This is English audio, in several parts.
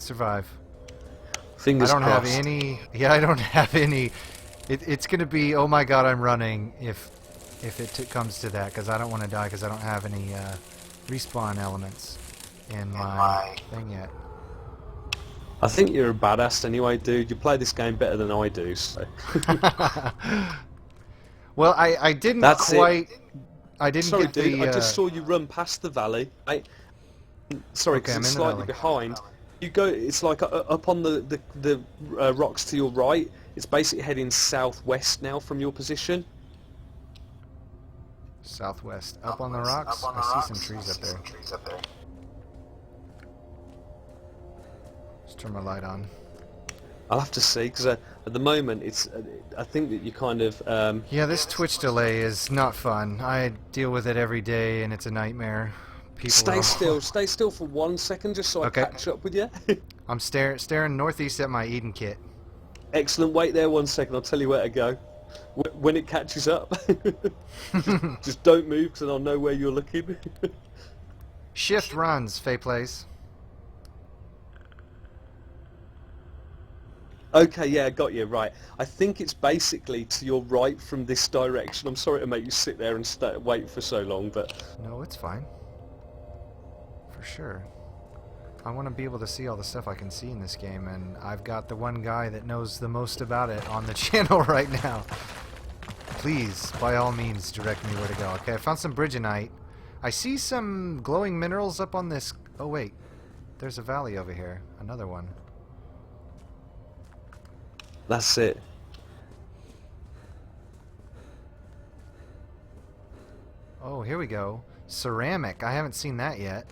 survive. Fingers I don't crossed. have any. Yeah, I don't have any. It's gonna be. Oh my God, I'm running if it comes to that, because I don't want to die because I don't have any respawn elements in my thing yet. I think you're a badass anyway, dude. You play this game better than I do, so. Well, I didn't That's quite. it. I didn't Sorry, get dude. the. I just saw you run past the valley. Sorry, Okay, because I'm it's in the slightly valley. behind. You go. It's like up on the rocks to your right. It's basically heading southwest now from your position. Southwest, up on the rocks. I see some trees up there. Let's turn my light on. I'll have to see because at the moment it's. I think that you kind of. Yeah, this Twitch delay is not fun. I deal with it every day, and it's a nightmare. People Stay are- still for 1 second, just so Okay. I catch up with you. I'm staring northeast at my Eden kit. Excellent. Wait there 1 second. I'll tell you where to go. When it catches up, just don't move because then I'll know where you're looking. Shift runs, Faye plays. Okay, yeah, got you. Right. I think it's basically to your right from this direction. I'm sorry to make you sit there and wait for so long, but No, it's fine. For sure. I want to be able to see all the stuff I can see in this game, and I've got the one guy that knows the most about it on the channel right now. Please, by all means, direct me where to go. Okay, I found some Bridgenite. I see some glowing minerals up on this... Oh, wait. There's a valley over here. Another one. that's it. Oh, here we go. Ceramic. I haven't seen that yet.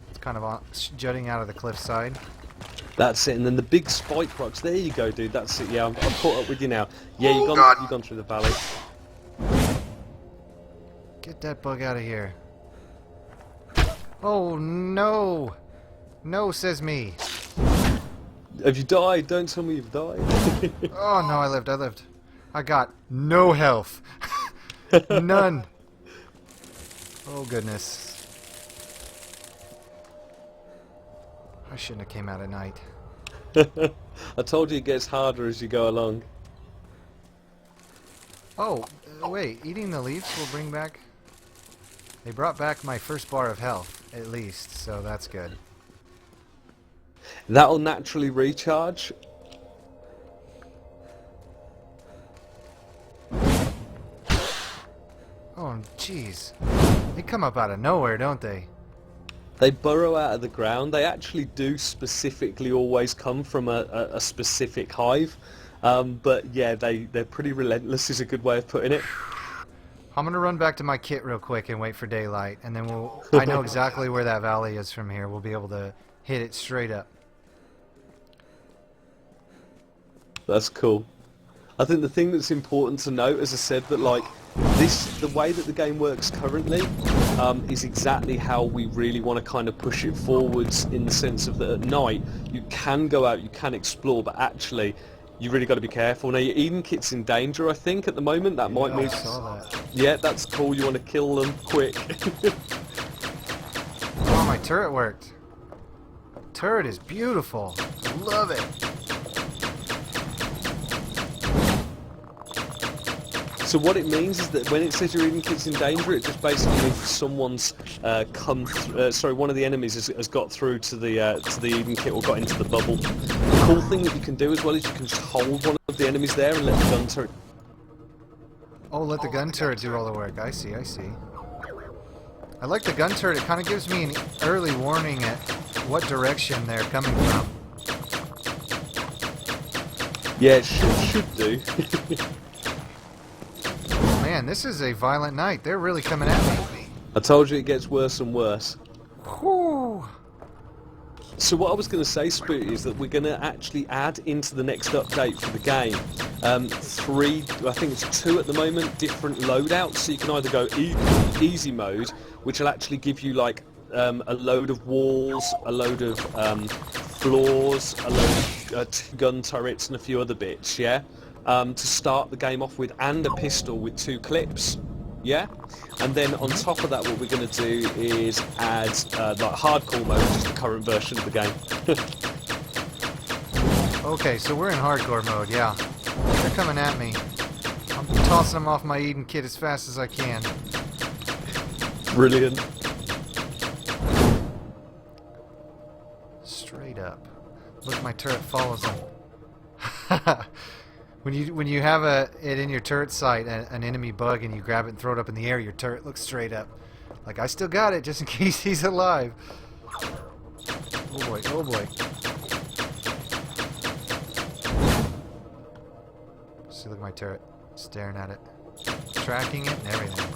It's kind of jutting out of the cliffside. That's it. And then the big spike rocks. There you go, dude. That's it. Yeah, I'm caught up with you now. Yeah, you've gone through the valley. Get that bug out of here. Oh, no. No, says me. Have you died? Don't tell me you've died. Oh, no, I lived. I got no health. None. Oh, goodness. I shouldn't have came out at night. I told you it gets harder as you go along. Oh, wait. Eating the leaves will bring back... They brought back my first bar of health, at least, so that's good. That'll naturally recharge. Oh, jeez. They come up out of nowhere, don't they? They burrow out of the ground. They actually do specifically always come from a specific hive. But yeah, they're pretty relentless is a good way of putting it. I'm gonna run back to my kit real quick and wait for daylight, and then I know exactly where that valley is from here. We'll be able to hit it straight up. That's cool. I think the thing that's important to note, as I said, that like the way that the game works currently, is exactly how we really want to kind of push it forwards, in the sense of that at night you can go out, you can explore, but actually you really got to be careful. Now your Eden kit's in danger, I think, at the moment. That might I mean... saw that. Yeah, that's cool. You want to kill them quick. Oh, my turret worked. Turret is beautiful. Love it. So what it means is that when it says your Eden kit's in danger, it just basically means someone's one of the enemies has got through to the Eden kit or got into the bubble. The cool thing that you can do as well is you can just hold one of the enemies there and let the gun turret... Oh, let the gun turret do all the work. I see. I like the gun turret. It kind of gives me an early warning at what direction they're coming from. Yeah, it should do. Man, this is a violent night. They're really coming at me. I told you it gets worse and worse. Whew. So what I was going to say, Spooty, is that we're going to actually add into the next update for the game I think it's 2 at the moment, different loadouts. So you can either go easy mode, which will actually give you like a load of walls, a load of floors, a load of gun turrets and a few other bits, yeah? To start the game off with, and a pistol with 2 clips. yeah? And then on top of that, what we're going to do is add like hardcore mode, which is the current version of the game. Okay, so we're in hardcore mode, yeah. They're coming at me. I'm tossing them off my Eden kit as fast as I can. Brilliant. Straight up. Look, my turret follows them. When you have it in your turret sight, an enemy bug, and you grab it and throw it up in the air, your turret looks straight up. Like, I still got it, just in case he's alive. Oh boy, oh boy. See, look at my turret. Staring at it. Tracking it and everything.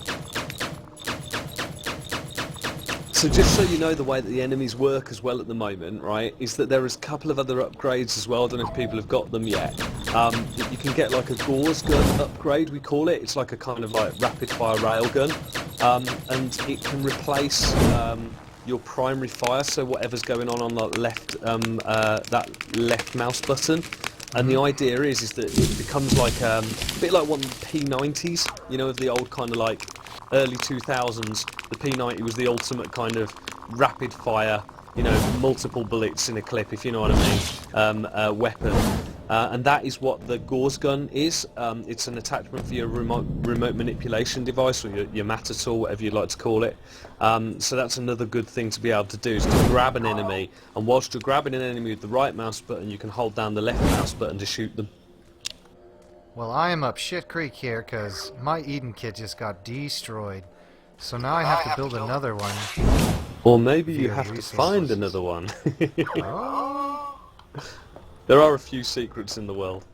So just so you know the way that the enemies work as well at the moment, right, is that there is a couple of other upgrades as well. I don't know if people have got them yet. You can get like a Gauss gun upgrade, we call it. It's like a kind of like rapid fire railgun. And it can replace your primary fire, so whatever's going on the left, that left mouse button. And the idea is that it becomes like a bit like one of the P90s, you know, of the old kind of like early 2000s. The P90 was the ultimate kind of rapid fire, you know, multiple bullets in a clip, if you know what I mean, weapon. And that is what the Gauss gun is. It's an attachment for your remote manipulation device, or your Matter tool, whatever you'd like to call it. So that's another good thing to be able to do, is to grab an enemy, and whilst you're grabbing an enemy with the right mouse button, you can hold down the left mouse button to shoot them. Well, I am up shit creek here, because my Eden kit just got destroyed. So now I have to build another one. Or maybe you Via have to resources. find another one. Oh, There are a few secrets in the world.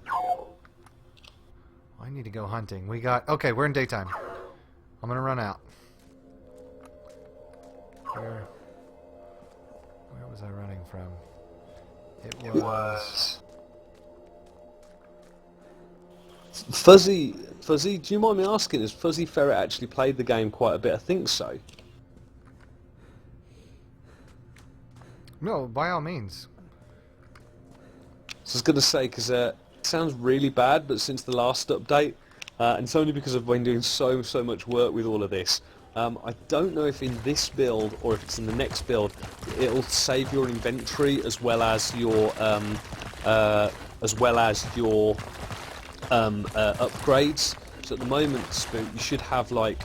I need to go hunting. Okay, we're in daytime. I'm gonna run out. Where was I running from? It was... Fuzzy, do you mind me asking, has Fuzzy Ferret actually played the game quite a bit? I think so. No, by all means. So I was going to say, because it sounds really bad, but since the last update, and it's only because I've been doing so much work with all of this, I don't know if in this build, or if it's in the next build, it'll save your inventory as well as your upgrades. So at the moment, Spook, you should have like,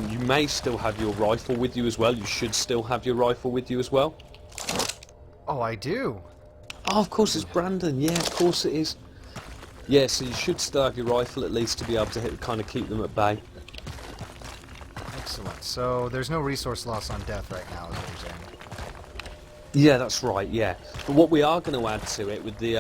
you may still have your rifle with you as well. You should still have your rifle with you as well. Oh, I do. Oh, of course it's Brandon. Yeah, of course it is. Yeah, so you should still have your rifle at least to be able to kind of keep them at bay. Excellent. So there's no resource loss on death right now, is what you're saying? Yeah, that's right, yeah. But what we are going to add to it with the,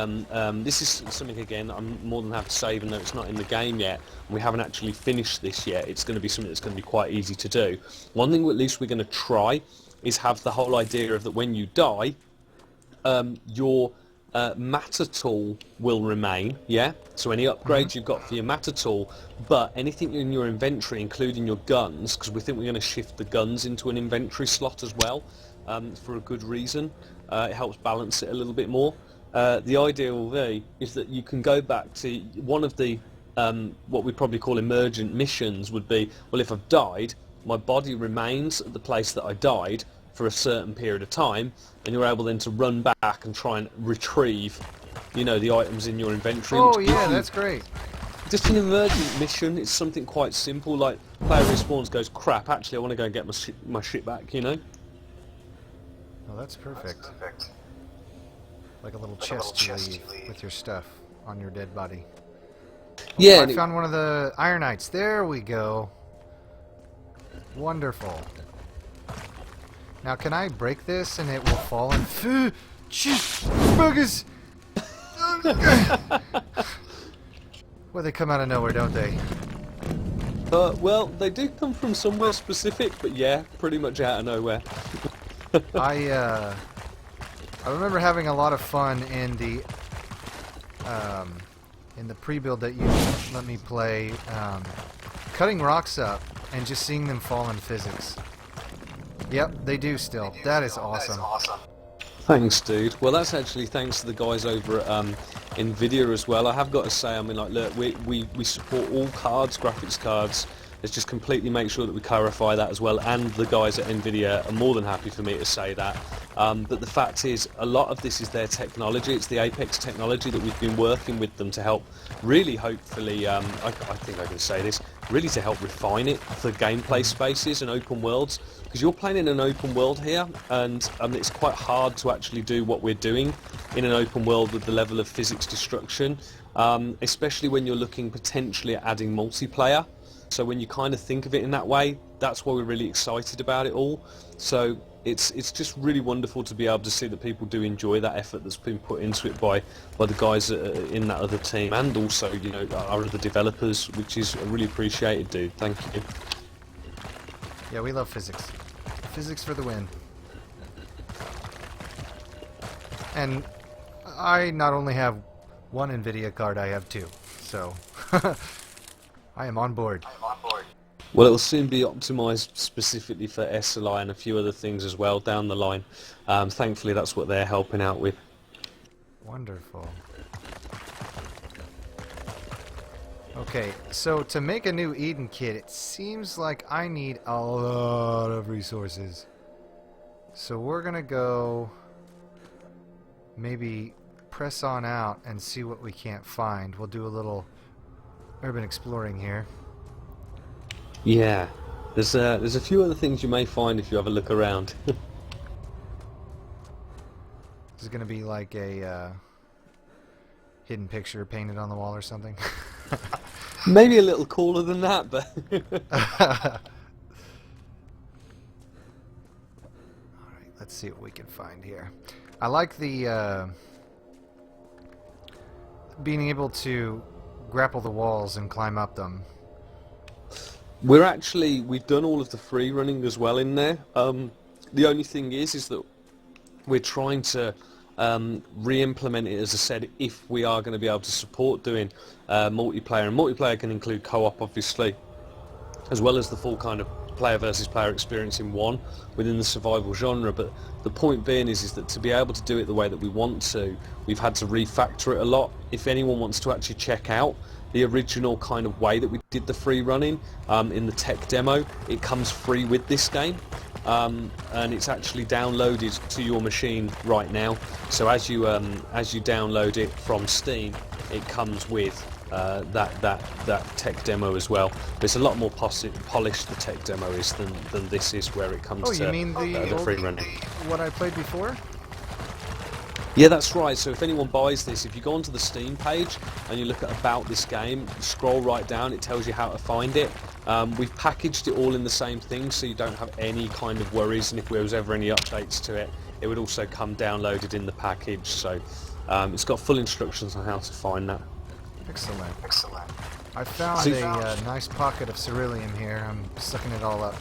this is something, again, I'm more than happy to say, even though it's not in the game yet, and we haven't actually finished this yet, it's going to be something that's going to be quite easy to do. One thing at least we're going to try is have the whole idea of that when you die, your Matter tool will remain, yeah? So any upgrades you've got for your Matter tool, but anything in your inventory, including your guns, because we think we're going to shift the guns into an inventory slot as well, for a good reason. It helps balance it a little bit more. The idea will be is that you can go back to one of the what we'd probably call emergent missions would be, well, if I've died, my body remains at the place that I died for a certain period of time, and you're able then to run back and try and retrieve, you know, the items in your inventory. Oh yeah, that's great. Just an emergent mission. It's something quite simple, like player respawns, goes, crap, actually I want to go and get my shit back, you know? Oh, that's perfect. Like a little chest you leave with your stuff on your dead body. Yeah. Oh, I found one of the Ironites. There we go. Wonderful. Now, can I break this and it will fall in? Buggers! Well, they come out of nowhere, don't they? Well, they do come from somewhere specific, but yeah, pretty much out of nowhere. I remember having a lot of fun in the pre-build that you let me play, cutting rocks up and just seeing them fall in physics. Yep, they do still. That is awesome. Thanks, dude. Well, that's actually thanks to the guys over at NVIDIA as well. I have got to say, I mean, like, look, we support all cards, graphics cards, Let's just completely make sure that we clarify that as well, and the guys at NVIDIA are more than happy for me to say that. But the fact is, a lot of this is their technology. It's the Apex technology that we've been working with them to help really, hopefully, I think I can say this, really to help refine it for gameplay spaces and open worlds. Because you're playing in an open world here, and it's quite hard to actually do what we're doing in an open world with the level of physics destruction, especially when you're looking potentially at adding multiplayer. So when you kind of think of it in that way, that's why we're really excited about it all. So it's just really wonderful to be able to see that people do enjoy that effort that's been put into it by the guys in that other team, and also, you know, our other developers, which is really appreciated, dude. Thank you. Yeah, we love physics. Physics for the win. And I not only have one NVIDIA card, I have two. So I am on board. Well, it'll soon be optimised specifically for SLI and a few other things as well down the line. Thankfully, that's what they're helping out with. Wonderful. Okay, so to make a new Eden kit, it seems like I need a lot of resources. So we're gonna go maybe press on out and see what we can't find. We'll do a little urban exploring here. Yeah, there's a few other things you may find if you have a look around. This is gonna be like a hidden picture painted on the wall or something. Maybe a little cooler than that, but Alright, let's see what we can find here. I like the being able to grapple the walls and climb up them. we've done all of the free running as well in there. The only thing is that we're trying to re-implement it, as I said, if we are going to be able to support doing multiplayer, and multiplayer can include co-op, obviously, as well as the full kind of player versus player experience in one within the survival genre. But the point being is that to be able to do it the way that we want to, we've had to refactor it a lot. If anyone wants to actually check out the original kind of way that we did the free running in the tech demo, it comes free with this game. And it's actually downloaded to your machine right now. So as you download it from Steam, it comes with that tech demo as well. But it's a lot more polished, the tech demo is, than this is, where it comes to you mean the free running. What I played before? Yeah, that's right. So if anyone buys this, if you go onto the Steam page and you look at about this game, scroll right down, it tells you how to find it. We've packaged it all in the same thing, so you don't have any kind of worries, and if there was ever any updates to it, it would also come downloaded in the package. So it's got full instructions on how to find that. Excellent. I found a nice pocket of ceruleum here. I'm sucking it all up.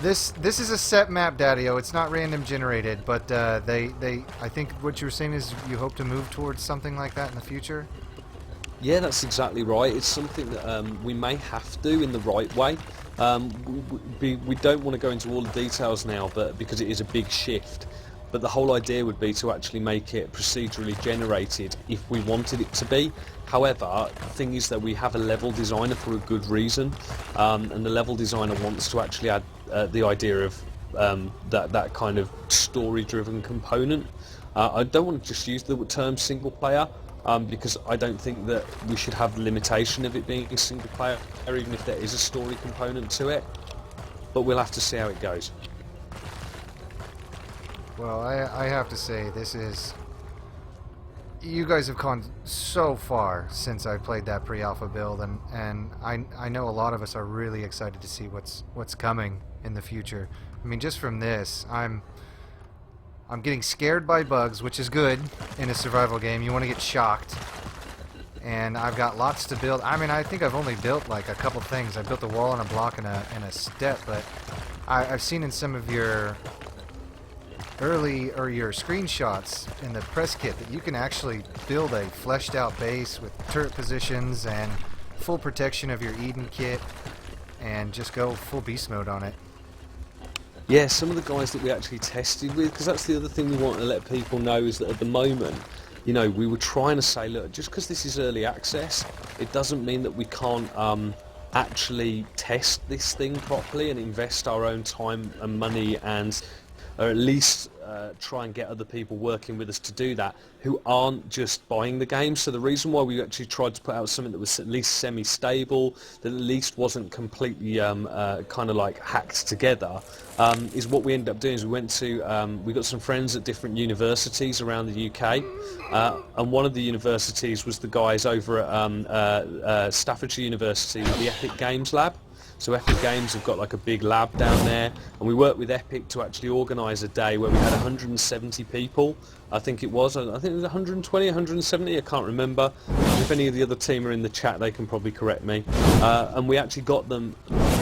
This is a set map, Daddy-O. It's not random generated, but I think what you were saying is you hope to move towards something like that in the future? Yeah, that's exactly right. It's something that we may have to in the right way. We don't want to go into all the details now, but because it is a big shift. But the whole idea would be to actually make it procedurally generated if we wanted it to be. However, the thing is that we have a level designer for a good reason, and the level designer wants to actually add the idea of that kind of story-driven component. I don't want to just use the term single player, because I don't think that we should have the limitation of it being single player, even if there is a story component to it. But we'll have to see how it goes. Well, I have to say, this is... You guys have gone so far since I played that pre-alpha build, and I know a lot of us are really excited to see what's coming in the future. I mean, just from this, I'm getting scared by bugs, which is good in a survival game. You want to get shocked. And I've got lots to build. I mean, I think I've only built like a couple things. I built a wall and a block and a step, but I've seen in some of your your screenshots in the press kit that you can actually build a fleshed out base with turret positions and full protection of your Eden kit and just go full beast mode on it. Yeah, some of the guys that we actually tested with, because that's the other thing we want to let people know, is that at the moment you know, we were trying to say, look, just because this is early access, it doesn't mean that we can't actually test this thing properly and invest our own time and money, and or at least try and get other people working with us to do that who aren't just buying the game. So the reason why we actually tried to put out something that was at least semi-stable, that at least wasn't completely kind of like hacked together, is what we ended up doing is we went to, we got some friends at different universities around the UK, and one of the universities was the guys over at Staffordshire University, the Epic Games Lab. So Epic Games have got like a big lab down there, and we worked with Epic to actually organise a day where we had 170 people. I think it was 120, 170, I can't remember. If any of the other team are in the chat, they can probably correct me. And we actually got them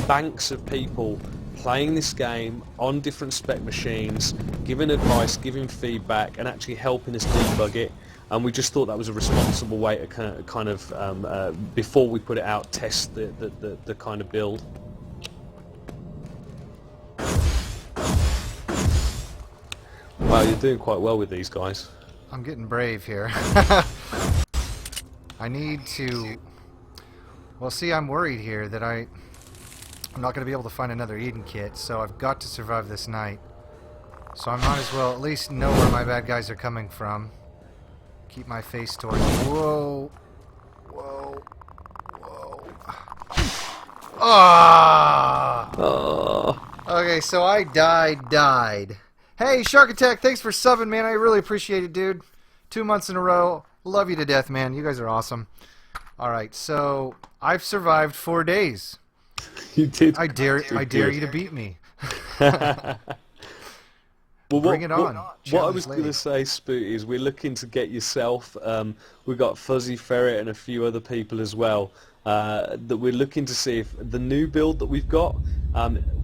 banks of people playing this game on different spec machines, giving advice, giving feedback, and actually helping us debug it. And we just thought that was a responsible way to kind of before we put it out, test the kind of build. Wow, you're doing quite well with these guys. I'm getting brave here. I need to... Well, see, I'm worried here that I'm not going to be able to find another Eden kit, so I've got to survive this night. So I might as well at least know where my bad guys are coming from. Keep my face towards... Whoa. Whoa. Whoa. Ah! Oh. Okay, so I died. Hey, Shark Attack, thanks for subbing, man. I really appreciate it, dude. 2 months in a row. Love you to death, man. You guys are awesome. Alright, so I've survived 4 days. You did. I dare you to beat me. Well, Bring it on. What I was going to say, Spoot, is we're looking to get yourself, we've got Fuzzy Ferret and a few other people as well, that we're looking to see if the new build that we've got,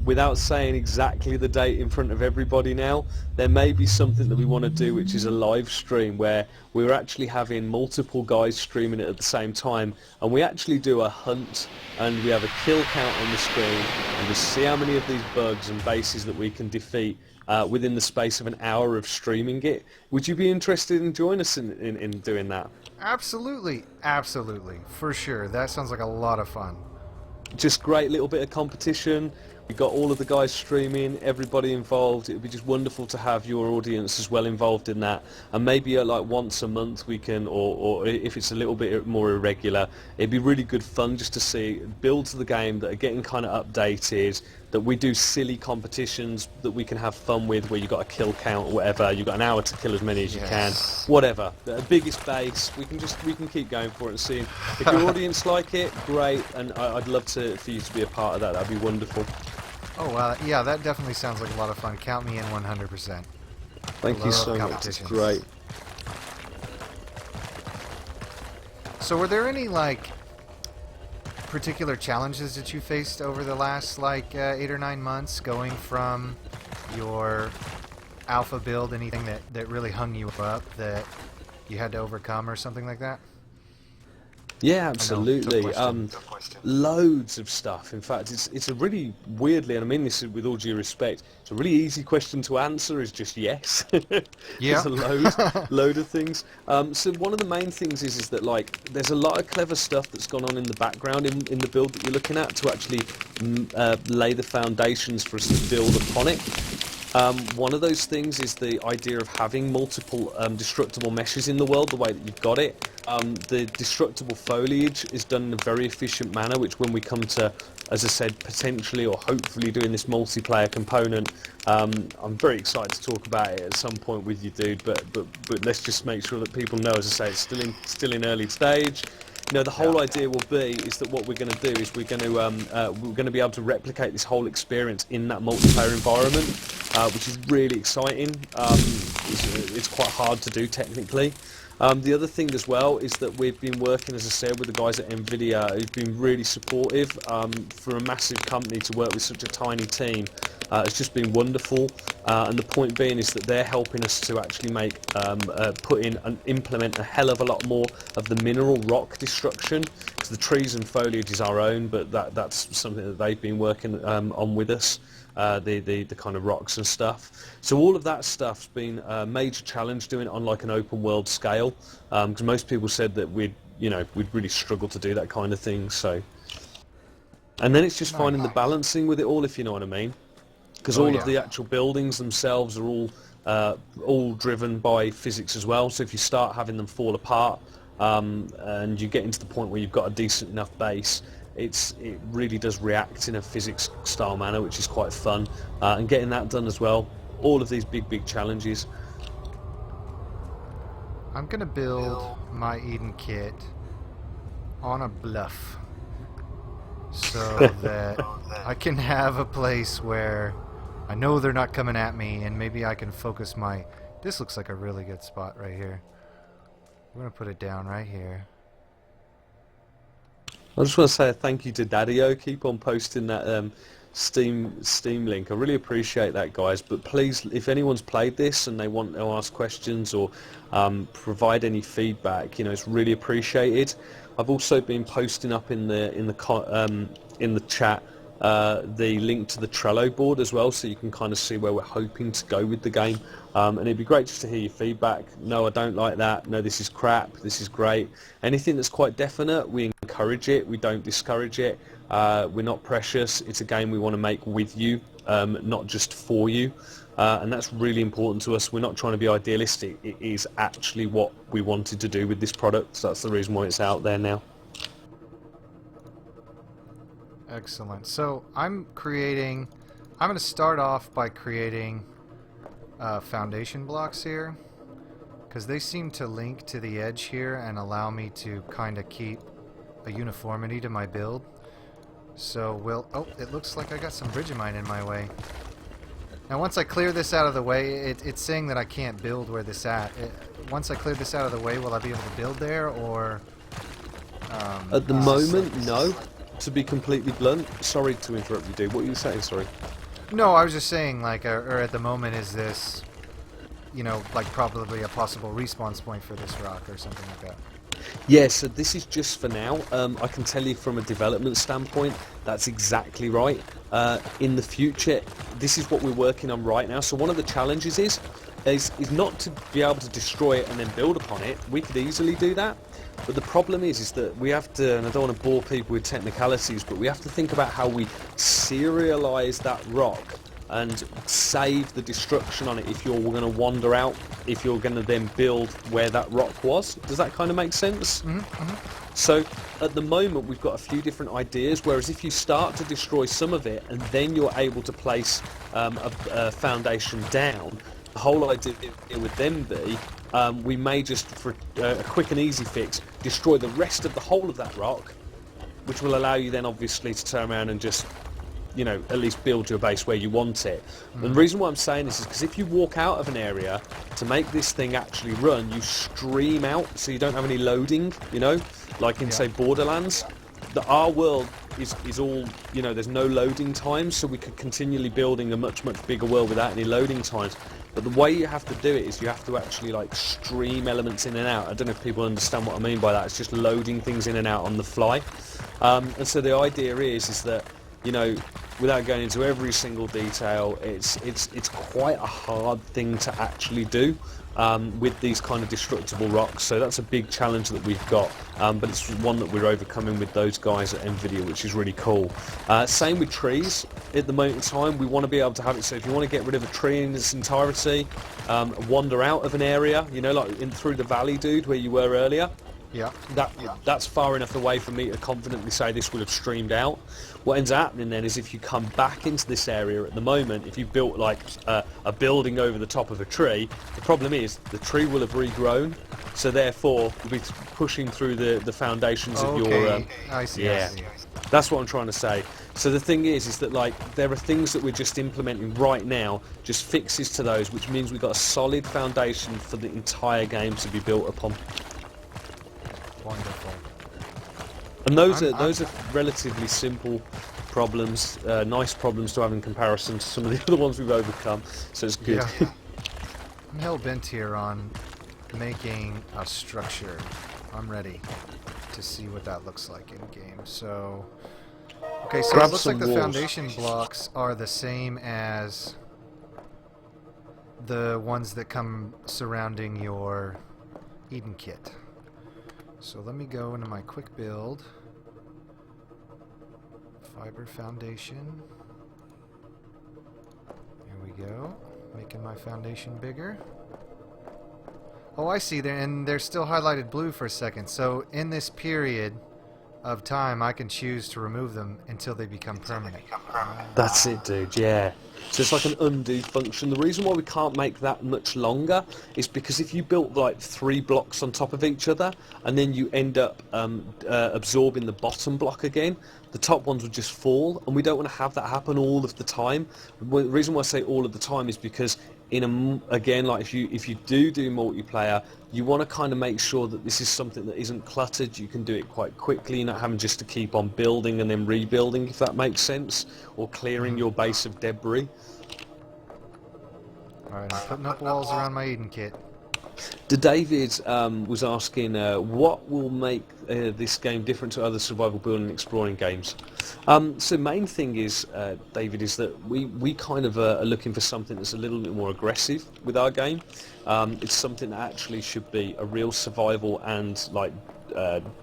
without saying exactly the date in front of everybody now, there may be something that we want to do which is a live stream where we're actually having multiple guys streaming it at the same time, and we actually do a hunt and we have a kill count on the screen and we see how many of these bugs and bases that we can defeat within the space of an hour of streaming it. Would you be interested in joining us in doing that? Absolutely. Absolutely. For sure. That sounds like a lot of fun. Just great little bit of competition. We've got all of the guys streaming, everybody involved. It would be just wonderful to have your audience as well involved in that. And maybe like once a month we can, or if it's a little bit more irregular, it'd be really good fun just to see builds of the game that are getting kind of updated, that we do silly competitions that we can have fun with, where you've got a kill count or whatever, you've got an hour to kill as many as you can, whatever. The biggest base, we can keep going for it and see if your audience like it, great, and I'd love for you to be a part of that. That'd be wonderful. Oh, yeah, that definitely sounds like a lot of fun. Count me in 100%. Thank you so much. It's great. So were there any, like, particular challenges that you faced over the last, like, 8 or 9 months, going from your alpha build? Anything that really hung you up that you had to overcome or something like that? Yeah, absolutely. Tough question. Loads of stuff. In fact, it's a really weirdly, and I mean this with all due respect, it's a really easy question to answer. Is just yes. Yeah. There's a load of things. So one of the main things is that like there's a lot of clever stuff that's gone on in the background in the build that you're looking at to actually lay the foundations for us to build upon it. One of those things is the idea of having multiple destructible meshes in the world, the way that you've got it. The destructible foliage is done in a very efficient manner, which when we come to, as I said, potentially or hopefully doing this multiplayer component, I'm very excited to talk about it at some point with you, dude, but let's just make sure that people know, as I say, it's still in early stage. You know, the whole idea will be is that what we're going to do is we're going to be able to replicate this whole experience in that multiplayer environment, which is really exciting. It's quite hard to do technically. The other thing as well is that we've been working, as I said, with the guys at NVIDIA who've been really supportive. For a massive company to work with such a tiny team, it's just been wonderful. And the point being is that they're helping us to actually make, put in and implement a hell of a lot more of the mineral rock destruction. Because the trees and foliage is our own, but that's something that they've been working on with us. the kind of rocks and stuff. So all of that stuff's been a major challenge doing it on like an open world scale, because most people said that we'd really struggle to do that kind of thing. So, and then it's just finding the balancing with it all, if you know what I mean, because all of the actual buildings themselves are all driven by physics as well. So if you start having them fall apart, and you get into the point where you've got a decent enough base, it really does react in a physics style manner, which is quite fun, and getting that done as well. All of these big challenges. I'm gonna build my Eden kit on a bluff so that I can have a place where I know they're not coming at me, and maybe I can focus my... This looks like a really good spot right here. I'm gonna put it down right here. I just want to say a thank you to Daddy-O. Keep on posting that Steam link. I really appreciate that, guys. But please, if anyone's played this and they want to ask questions or provide any feedback, it's really appreciated. I've also been posting up in the chat the link to the Trello board as well, so you can kind of see where we're hoping to go with the game. And it'd be great just to hear your feedback. No, I don't like that. No, this is crap. This is great. Anything that's quite definite, we encourage it. We don't discourage it. We're not precious. It's a game we want to make with you, not just for you. And that's really important to us. We're not trying to be idealistic. It is actually what we wanted to do with this product. So that's the reason why it's out there now. Excellent. So I'm going to start off by creating foundation blocks here, because they seem to link to the edge here and allow me to kind of keep a uniformity to my build. So oh, it looks like I got some Bridgemine in my way. Now once I clear this out of the way, it's saying that I can't build where this at. Once I clear this out of the way, will I be able to build there, or... At the moment, no. To be completely blunt, sorry to interrupt you, dude. What were you saying? Sorry. No, I was just saying, like, or at the moment, is this, like probably a possible respawn point for this rock or something like that? Yeah, so this is just for now. I can tell you from a development standpoint, that's exactly right. In the future, this is what we're working on right now. So one of the challenges is not to be able to destroy it and then build upon it. We could easily do that. But the problem is that we have to, and I don't want to bore people with technicalities, but we have to think about how we serialize that rock and save the destruction on it if you're going to wander out, if you're going to then build where that rock was. Does that kind of make sense? Mm-hmm, mm-hmm. So at the moment we've got a few different ideas, whereas if you start to destroy some of it and then you're able to place a foundation down, the whole idea would then be we may just, for a quick and easy fix, destroy the rest of the whole of that rock, which will allow you then obviously to turn around and just, at least build your base where you want it. And the reason why I'm saying this is because if you walk out of an area to make this thing actually run, you stream out, so you don't have any loading, like in, say, Borderlands. Our world is all, there's no loading times, so we could continually building a much bigger world without any loading times. But the way you have to do it is you have to actually stream elements in and out. I don't know if people understand what I mean by that. It's just loading things in and out on the fly. And so the idea is that, without going into every single detail, it's quite a hard thing to actually do with these kind of destructible rocks. So that's a big challenge that we've got, but it's one that we're overcoming with those guys at NVIDIA, which is really cool. Same with trees. At the moment in time, we want to be able to have it so if you want to get rid of a tree in its entirety, wander out of an area, like through the valley, dude, where you were earlier. Yeah. That's far enough away for me to confidently say this would have streamed out. What ends up happening then is if you come back into this area at the moment, if you built a building over the top of a tree, the problem is the tree will have regrown, so therefore you'll be pushing through the foundations of your... I see, yeah, I see. that's what I'm trying to say. So the thing is that there are things that we're just implementing right now, just fixes to those, which means we've got a solid foundation for the entire game to be built upon. Wonderful. And those are relatively simple problems, nice problems to have in comparison to some of the other ones we've overcome, so it's good. Yeah. I'm hell-bent here on making a structure. I'm ready to see what that looks like in game. So Okay, so grab it looks like some the walls. foundation blocks are the same as the ones that come surrounding your Eden kit. So let me go into my quick build. Fiber foundation. There we go. Making my foundation bigger. Oh, I see there, and they're still highlighted blue for a second. So in this period of time, I can choose to remove them until they become permanent. That's it, dude, yeah. So it's like an undo function. The reason why we can't make that much longer is because if you built like 3 blocks on top of each other and then you end up absorbing the bottom block again, the top ones would just fall, and we don't want to have that happen all of the time. The reason why I say all of the time is because again, like if you do multiplayer, you want to kind of make sure that this is something that isn't cluttered. You can do it quite quickly, you're not having just to keep on building and then rebuilding, if that makes sense, or clearing your base of debris. Alright, I'm putting up walls around my Eden kit. David was asking what will make this game different to other survival building and exploring games. So main thing is, David, is that we kind of are looking for something that's a little bit more aggressive with our game. It's something that actually should be a real survival and like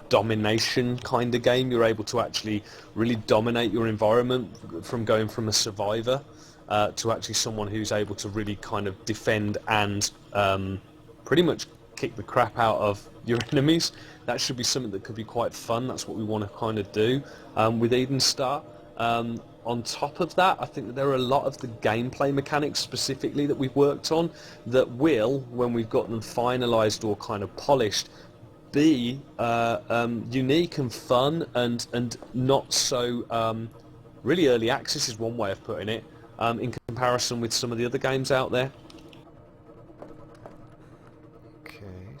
domination kind of game. You're able to actually really dominate your environment from going from a survivor to actually someone who's able to really kind of defend and pretty much kick the crap out of your enemies. That should be something that could be quite fun. That's what we want to kind of do with Eden Star. On top of that, I think that there are a lot of the gameplay mechanics specifically that we've worked on that will, when we've got them finalised or kind of polished, be unique and fun and not so really early access is one way of putting it in comparison with some of the other games out there.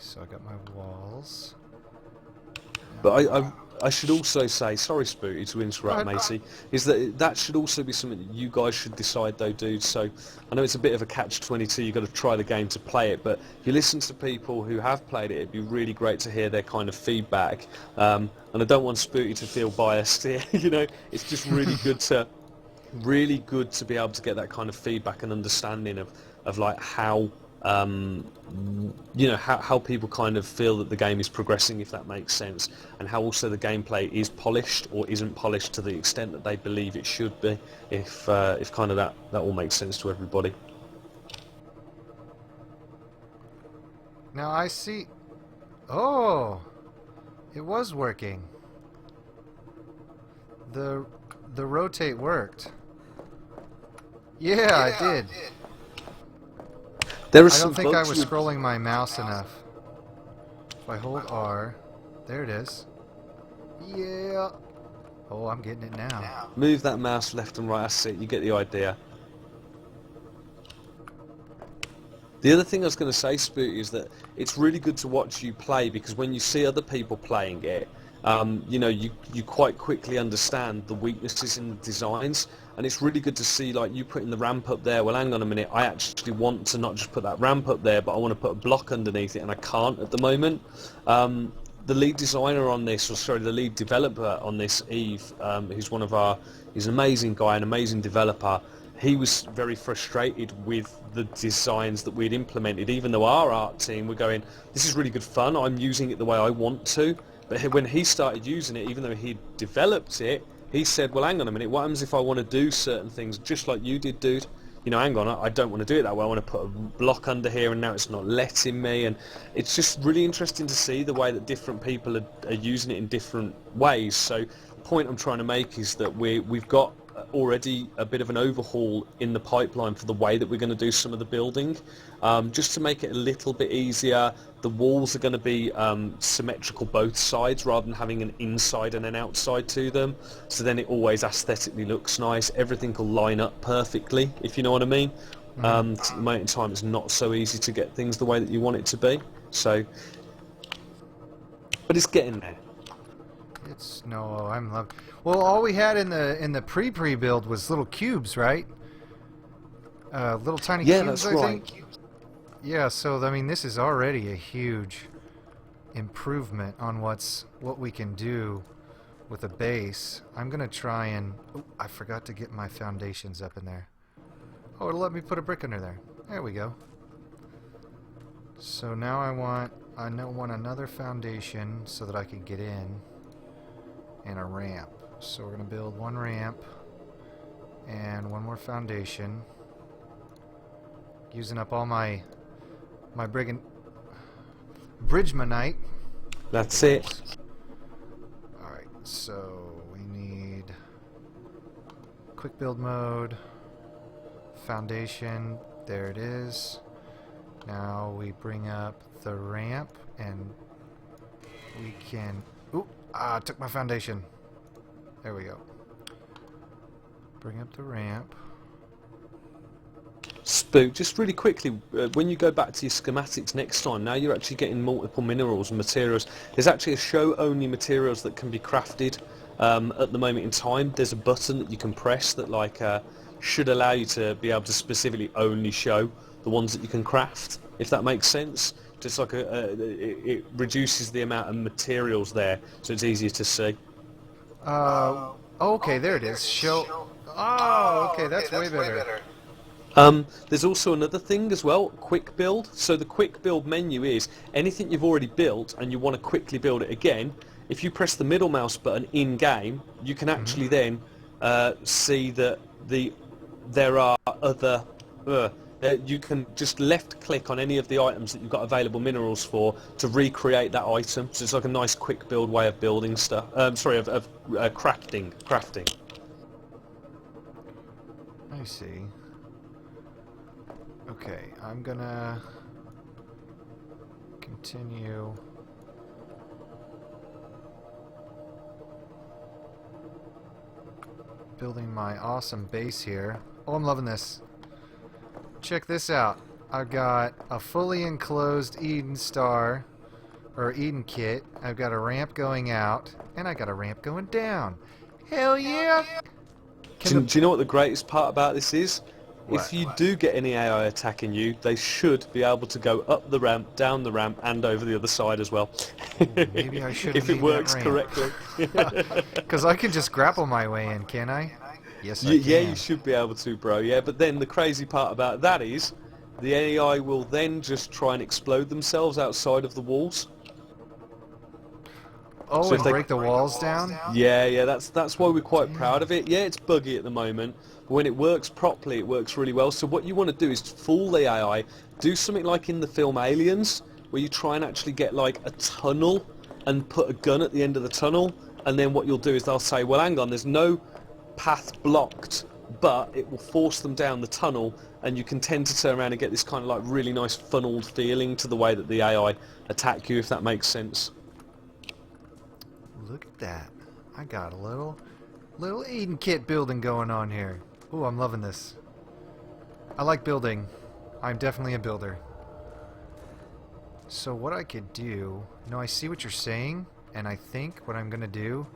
So I got my walls. But I should also say, sorry Spooty to interrupt, matey, is that should also be something that you guys should decide though, dude. So I know it's a bit of a catch-22, you've got to try the game to play it, but if you listen to people who have played it, it'd be really great to hear their kind of feedback. And I don't want Spooty to feel biased here, you know, it's just really good to be able to get that kind of feedback and understanding of like how you know, how people kind of feel that the game is progressing, if that makes sense, and how also the gameplay is polished or isn't polished to the extent that they believe it should be, if kind of that all makes sense to everybody. Now I see... Oh! It was working. The rotate worked. Yeah, I did. There are I some don't think I bugs was with- scrolling my mouse enough. If I hold R, there it is. Yeah. Oh, I'm getting it now. Move that mouse left and right, that's it, you get the idea. The other thing I was going to say, Spooty, is that it's really good to watch you play, because when you see other people playing it, you know, you quite quickly understand the weaknesses in the designs, and it's really good to see like you putting the ramp up there. Well, hang on a minute, I actually want to not just put that ramp up there, but I want to put a block underneath it, and I can't at the moment. The lead designer on this, or sorry, the lead developer on this, Eve, who's he's an amazing guy, an amazing developer. He was very frustrated with the designs that we'd implemented, even though our art team were going, this is really good fun, I'm using it the way I want to. But when he started using it, even though he developed it, he said, well, hang on a minute, what happens if I want to do certain things just like you did, dude? You know, hang on, I don't want to do it that way. I want to put a block under here, and now it's not letting me. And it's just really interesting to see the way that different people are using it in different ways. So the point I'm trying to make is that we've got already a bit of an overhaul in the pipeline for the way that we're going to do some of the building, just to make it a little bit easier. The walls are going to be symmetrical both sides rather than having an inside and an outside to them, so then it always aesthetically looks nice. Everything will line up perfectly, if you know what I mean. At the moment in time, it's not so easy to get things the way that you want it to be, so, but it's getting there. It's no, I'm loving. Well, all we had in the pre build was little cubes, right? Little tiny Yeah, cubes, that's I right. think. Yeah, so I mean, this is already a huge improvement on what we can do with a base, I'm gonna try and... Oh, I forgot to get my foundations up in there. Oh, it'll let me put a brick under there. There we go. So now I want another foundation so that I can get in, and a ramp. So we're gonna build one ramp and one more foundation, using up all my Bridgmanite. That's it. Alright, so we need quick build mode, foundation, there it is. Now we bring up the ramp and we can... Ooh, I took my foundation. There we go. Bring up the ramp. Spook, just really quickly, when you go back to your schematics next time, now you're actually getting multiple minerals and materials. There's actually a show-only materials that can be crafted at the moment in time. There's a button that you can press that should allow you to be able to specifically only show the ones that you can craft, if that makes sense. Just like it reduces the amount of materials there, so it's easier to see. Okay, there it is. Show... Oh, okay, that's way better. There's also another thing as well, quick build. So the quick build menu is anything you've already built and you want to quickly build it again. If you press the middle mouse button in game, you can actually then see that there are other. You can just left click on any of the items that you've got available minerals for to recreate that item. So it's like a nice quick build way of building stuff. Of crafting. I see. Okay, I'm gonna continue. Building my awesome base here. Oh, I'm loving this. Check this out. I've got a fully enclosed Eden Star, or Eden Kit. I've got a ramp going out, and I got a ramp going down. Hell yeah! Do you know what the greatest part about this is? What? If you do get any AI attacking you, they should be able to go up the ramp, down the ramp, and over the other side as well. Maybe I should if it works correctly. Because I can just grapple my way in, can I? Yes, I Yeah, can. you should be able to, bro. Yeah, but then the crazy part about that is the AI will then just try and explode themselves outside of the walls. Oh, So if and they- break the walls down? Yeah, that's why we're quite proud of it. Yeah, it's buggy at the moment, but when it works properly, it works really well. So what you want to do is fool the AI, do something like in the film Aliens, where you try and actually get like a tunnel and put a gun at the end of the tunnel, and then what you'll do is they'll say, well, hang on, there's no path blocked, but it will force them down the tunnel, and you can tend to turn around and get this kind of like really nice funneled feeling to the way that the AI attack you, if that makes sense. Look at that. I got a little Eden Kit building going on here. Ooh, I'm loving this. I like building. I'm definitely a builder. So what I could do... No, I see what you're saying, and I think what I'm going to do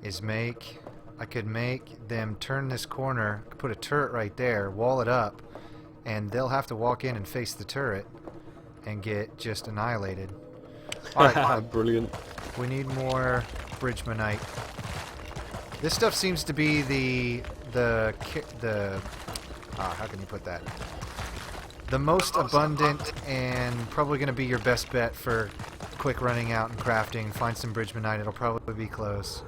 is I could make them turn this corner, put a turret right there, wall it up, and they'll have to walk in and face the turret and get just annihilated. Alright, Brilliant. we need more Bridgmanite. This stuff seems to be how can you put that? The most abundant and probably going to be your best bet for quick running out and crafting. Find some Bridgmanite, it'll probably be close.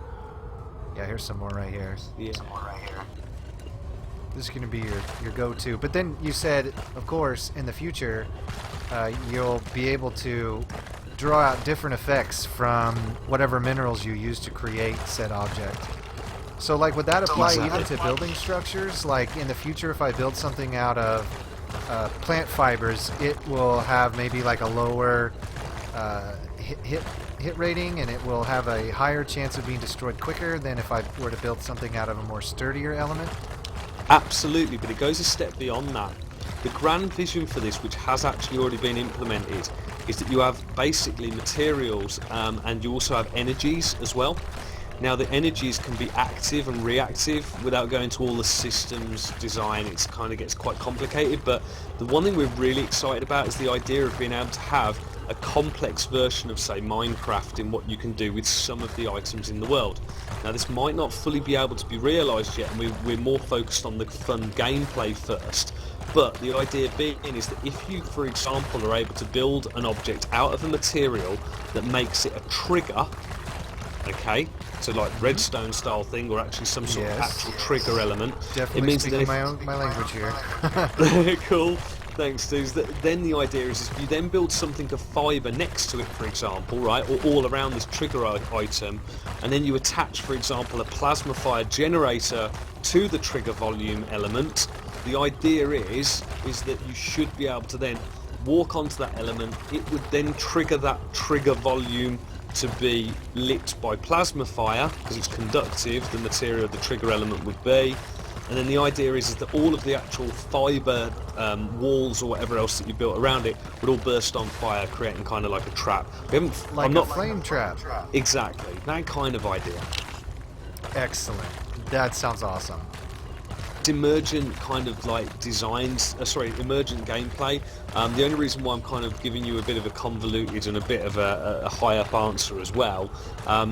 Yeah, here's some more right here. Yeah. This is going to be your go-to. But then you said, of course, in the future, you'll be able to draw out different effects from whatever minerals you use to create said object. So, like, would that apply even to building structures? Like, in the future, if I build something out of plant fibers, it will have maybe like a lower hit rating, and it will have a higher chance of being destroyed quicker than if I were to build something out of a more sturdier element? Absolutely, but it goes a step beyond that. The grand vision for this, which has actually already been implemented, is that you have basically materials and you also have energies as well. Now the energies can be active and reactive without going to all the systems design. It kind of gets quite complicated, but the one thing we're really excited about is the idea of being able to have a complex version of, say, Minecraft in what you can do with some of the items in the world. Now, this might not fully be able to be realised yet, and we're more focused on the fun gameplay first. But the idea being is that if you, for example, are able to build an object out of a material that makes it a trigger, okay, so like redstone style thing, or actually some sort of actual trigger element, Definitely it means speaking that my language here. cool. Thanks, Stews. Then the idea is if you then build something of fibre next to it, for example, right, or all around this trigger item, and then you attach, for example, a plasma fire generator to the trigger volume element, the idea is that you should be able to then walk onto that element. It would then trigger that trigger volume to be lit by plasma fire, because it's conductive, the material the trigger element would be. And then the idea is that all of the actual fibre walls or whatever else that you built around it would all burst on fire, creating kind of like a trap. We haven't, Like a flame trap. Exactly, that kind of idea. Excellent. That sounds awesome. It's emergent kind of like designs, emergent gameplay. The only reason why I'm kind of giving you a bit of a convoluted and a bit of a high-up answer as well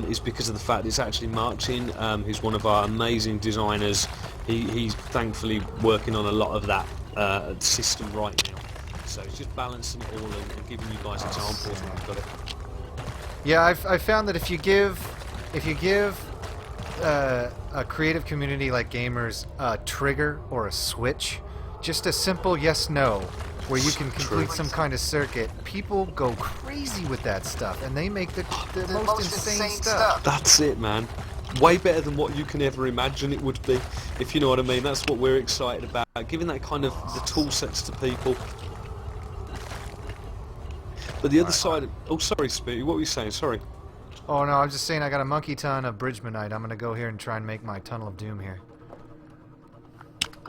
is because of the fact it's actually Marcin, who's one of our amazing designers. He's thankfully working on a lot of that system right now. So it's just balancing it all and giving you guys examples when you've got it. Yeah, I've found that if you give a creative community like gamers a trigger or a switch, just a simple yes/no, where you can complete some kind of circuit, people go crazy with that stuff, and they make the most insane stuff. That's it, man. Way better than what you can ever imagine it would be, if you know what I mean. That's what we're excited about, giving that kind of the tool sets to people. But the other side... Oh, sorry, Speedy, what were you saying? Sorry. Oh no, I'm just saying I got a monkey ton of Bridgmanite. I'm gonna go here and try and make my Tunnel of Doom here.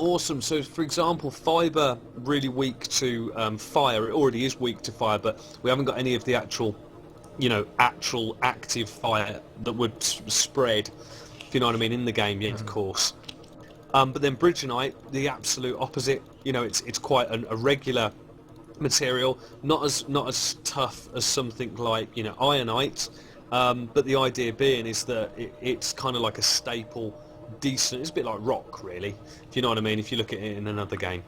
Awesome. So, for example, fibre, really weak to fire. It already is weak to fire, but we haven't got any of the actual active fire that would spread, if you know what I mean, in the game yet, of course. But then Bridgenite, the absolute opposite. You know, it's quite a regular material, not as tough as something like, you know, Ironite. But the idea being is that it's kind of like a staple, decent. It's a bit like rock, really, if you know what I mean. If you look at it in another game.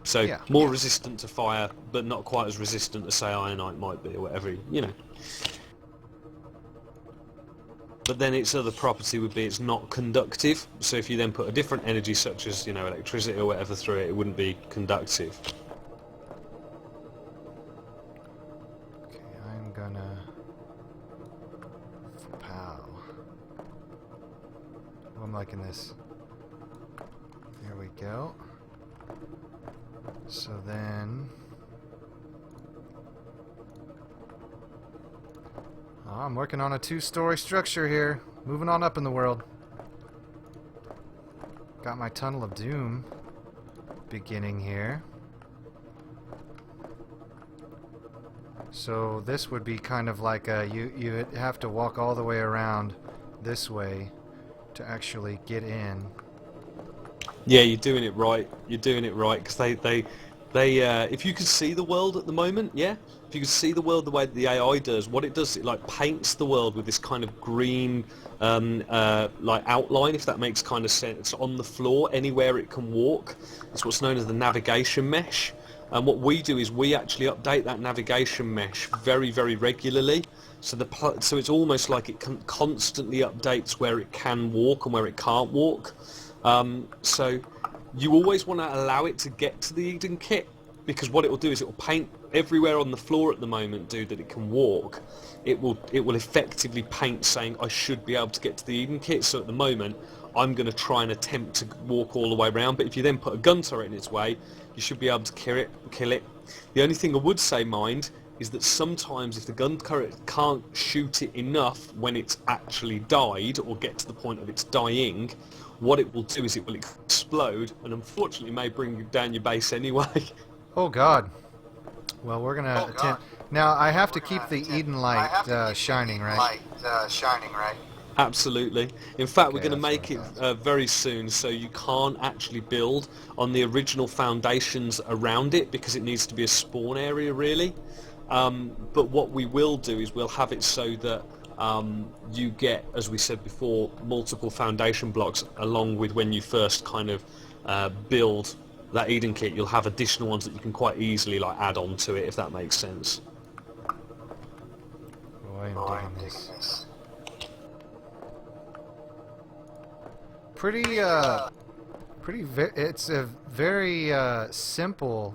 So more resistant to fire, but not quite as resistant as, say, Ironite might be, or whatever, you know. But then its other property would be it's not conductive. So if you then put a different energy, such as, you know, electricity or whatever, through it, it wouldn't be conductive. Okay, I'm gonna... Pow. Oh, I'm liking this. There we go. So then... Oh, I'm working on a 2-story structure here. Moving on up in the world. Got my Tunnel of Doom beginning here. So this would be kind of like a... You have to walk all the way around this way to actually get in. Yeah, you're doing it right. You're doing it right, because they if you can see the world at the moment, yeah, if you can see the world the way that the AI does, what it does, it like paints the world with this kind of green like outline, if that makes kind of sense, on the floor anywhere it can walk. It's what's known as the navigation mesh. And what we do is we actually update that navigation mesh very, very regularly. So so it's almost like it constantly updates where it can walk and where it can't walk. So you always want to allow it to get to the Eden kit, because what it will do is it will paint everywhere on the floor at the moment, that it can walk. It will effectively paint saying I should be able to get to the Eden kit. So at the moment I'm going to try and attempt to walk all the way around, but if you then put a gun turret in its way, you should be able to kill it. The only thing I would say, mind, is that sometimes if the gun turret can't shoot it enough when it's actually died, or get to the point of its dying, what it will do is it will explode, and unfortunately may bring down your base anyway. Oh god. Well, we're gonna attempt... Now, I have to keep the Eden light shining, right? Absolutely. In fact, we're Okay, going to that's make what it I thought. very soon, so you can't actually build on the original foundations around it because it needs to be a spawn area, really. But what we will do is we'll have it so that you get, as we said before, multiple foundation blocks along with when you first kind of build that Eden kit. You'll have additional ones that you can quite easily like add on to it, if that makes sense. Boy, I'm digging this. Pretty, it's a very simple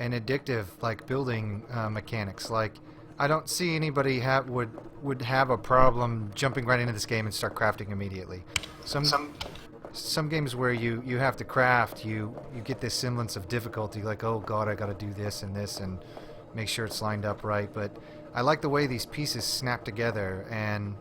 and addictive like building mechanics. Like, I don't see anybody would have a problem jumping right into this game and start crafting immediately. Some games where you have to craft, you get this semblance of difficulty, like, oh god, I gotta do this and make sure it's lined up right. But I like the way these pieces snap together, and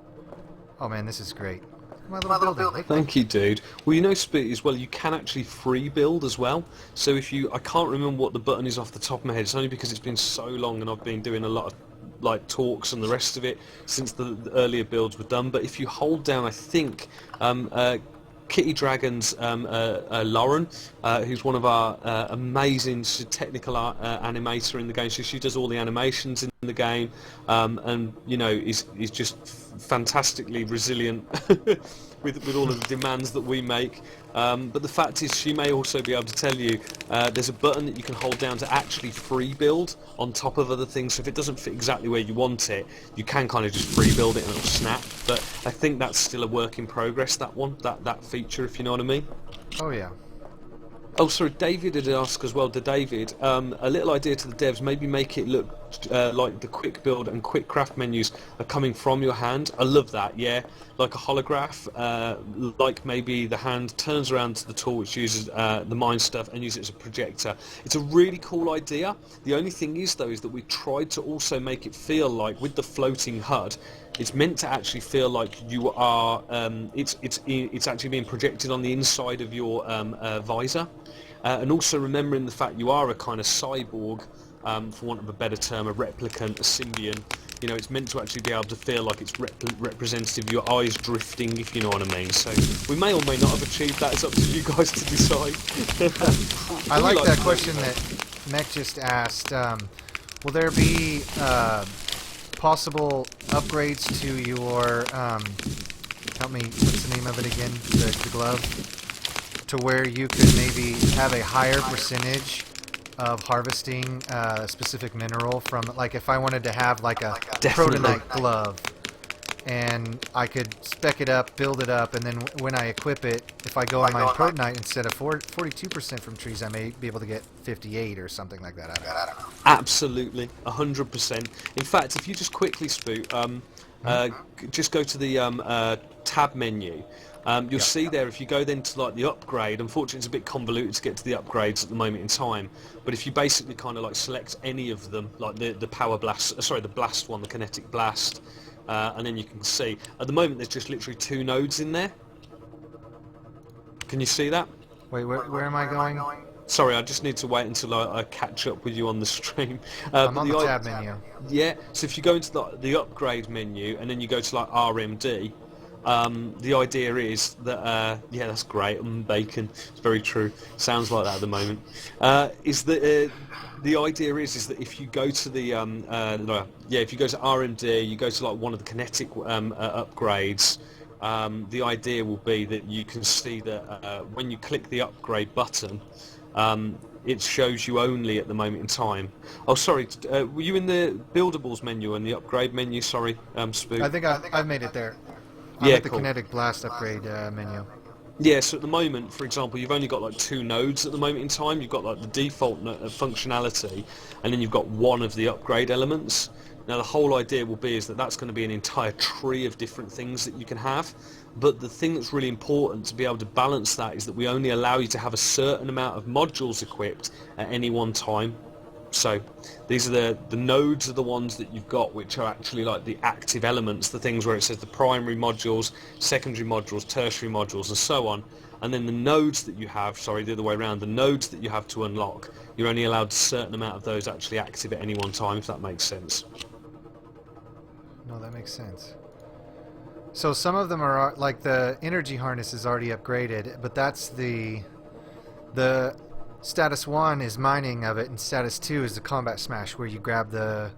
oh man, this is great. My little building. Thank you, dude. Well, you know, Spoot, as well, you can actually free build as well. So if you, I can't remember what the button is off the top of my head. It's only because it's been so long and I've been doing a lot of like talks and the rest of it since the earlier builds were done. But if you hold down, I think Kitty Dragon's Lauren, who's one of our amazing technical animator in the game. So she does all the animations in the game, and you know is just fantastically resilient with all of the demands that we make. But the fact is, she may also be able to tell you there's a button that you can hold down to actually free build on top of other things. So if it doesn't fit exactly where you want it, you can kind of just free build it and it'll snap. But I think that's still a work in progress, that feature, if you know what I mean. Oh yeah. Oh, sorry, David had asked as well, to David, a little idea to the devs, maybe make it look like the quick build and quick craft menus are coming from your hand. I love that, yeah. Like a holograph, like maybe the hand turns around to the tool which uses the mine stuff and uses it as a projector. It's a really cool idea. The only thing is, though, is that we tried to also make it feel like, with the floating HUD, it's meant to actually feel like you are, it's actually being projected on the inside of your visor. And also remembering the fact you are a kind of cyborg, for want of a better term, a replicant, a symbian. You know, it's meant to actually be able to feel like it's representative, your eyes drifting, if you know what I mean. So we may or may not have achieved that. It's up to you guys to decide. I like that question that Mech just asked. Will there be possible upgrades to your, help me, what's the name of it again, the glove? To where you could maybe have a higher percentage of harvesting a specific mineral from, like if I wanted to have like a Definitely. protonite glove, and I could spec it up, build it up, and then when I equip it, if I go and mine protonite instead of 42% from trees, I may be able to get 58 or something like that. I don't know. Absolutely, 100%. In fact, if you just quickly, Spoot, just go to the tab menu. You'll see there, if you go then to like the upgrade, unfortunately it's a bit convoluted to get to the upgrades at the moment in time, but if you basically kind of like select any of them, like the power blast, sorry, the blast one, the kinetic blast, and then you can see, at the moment there's just literally 2 nodes in there. Can you see that? Wait, where am I going? Sorry, I just need to wait until I catch up with you on the stream. I'm but on the tab menu. Yeah, so if you go into the upgrade menu and then you go to like RMD, the idea is that, yeah, that's great, bacon, it's very true, sounds like that at the moment, is that the idea is that if you go to the, if you go to RMD, you go to like one of the kinetic upgrades, the idea will be that you can see that when you click the upgrade button, it shows you only at the moment in time. Oh, sorry, were you in the buildables menu and the upgrade menu? Sorry, Spook. I think I've made it there. I'm Yeah, at the cool. kinetic blast upgrade menu. Yeah, so at the moment, for example, you've only got like 2 nodes at the moment in time. You've got like the default functionality, and then you've got one of the upgrade elements. Now the whole idea will be is that that's going to be an entire tree of different things that you can have. But the thing that's really important to be able to balance that is that we only allow you to have a certain amount of modules equipped at any one time. So these are the nodes are the ones that you've got which are actually like the active elements, the things where it says the primary modules, secondary modules, tertiary modules and so on. And then the nodes that you have, sorry, the other way around, the nodes that you have to unlock, you're only allowed a certain amount of those actually active at any one time, if that makes sense. No, that makes sense. So some of them are like the energy harness is already upgraded, but that's the status 1 is mining of it, and status 2 is the combat smash where you grab the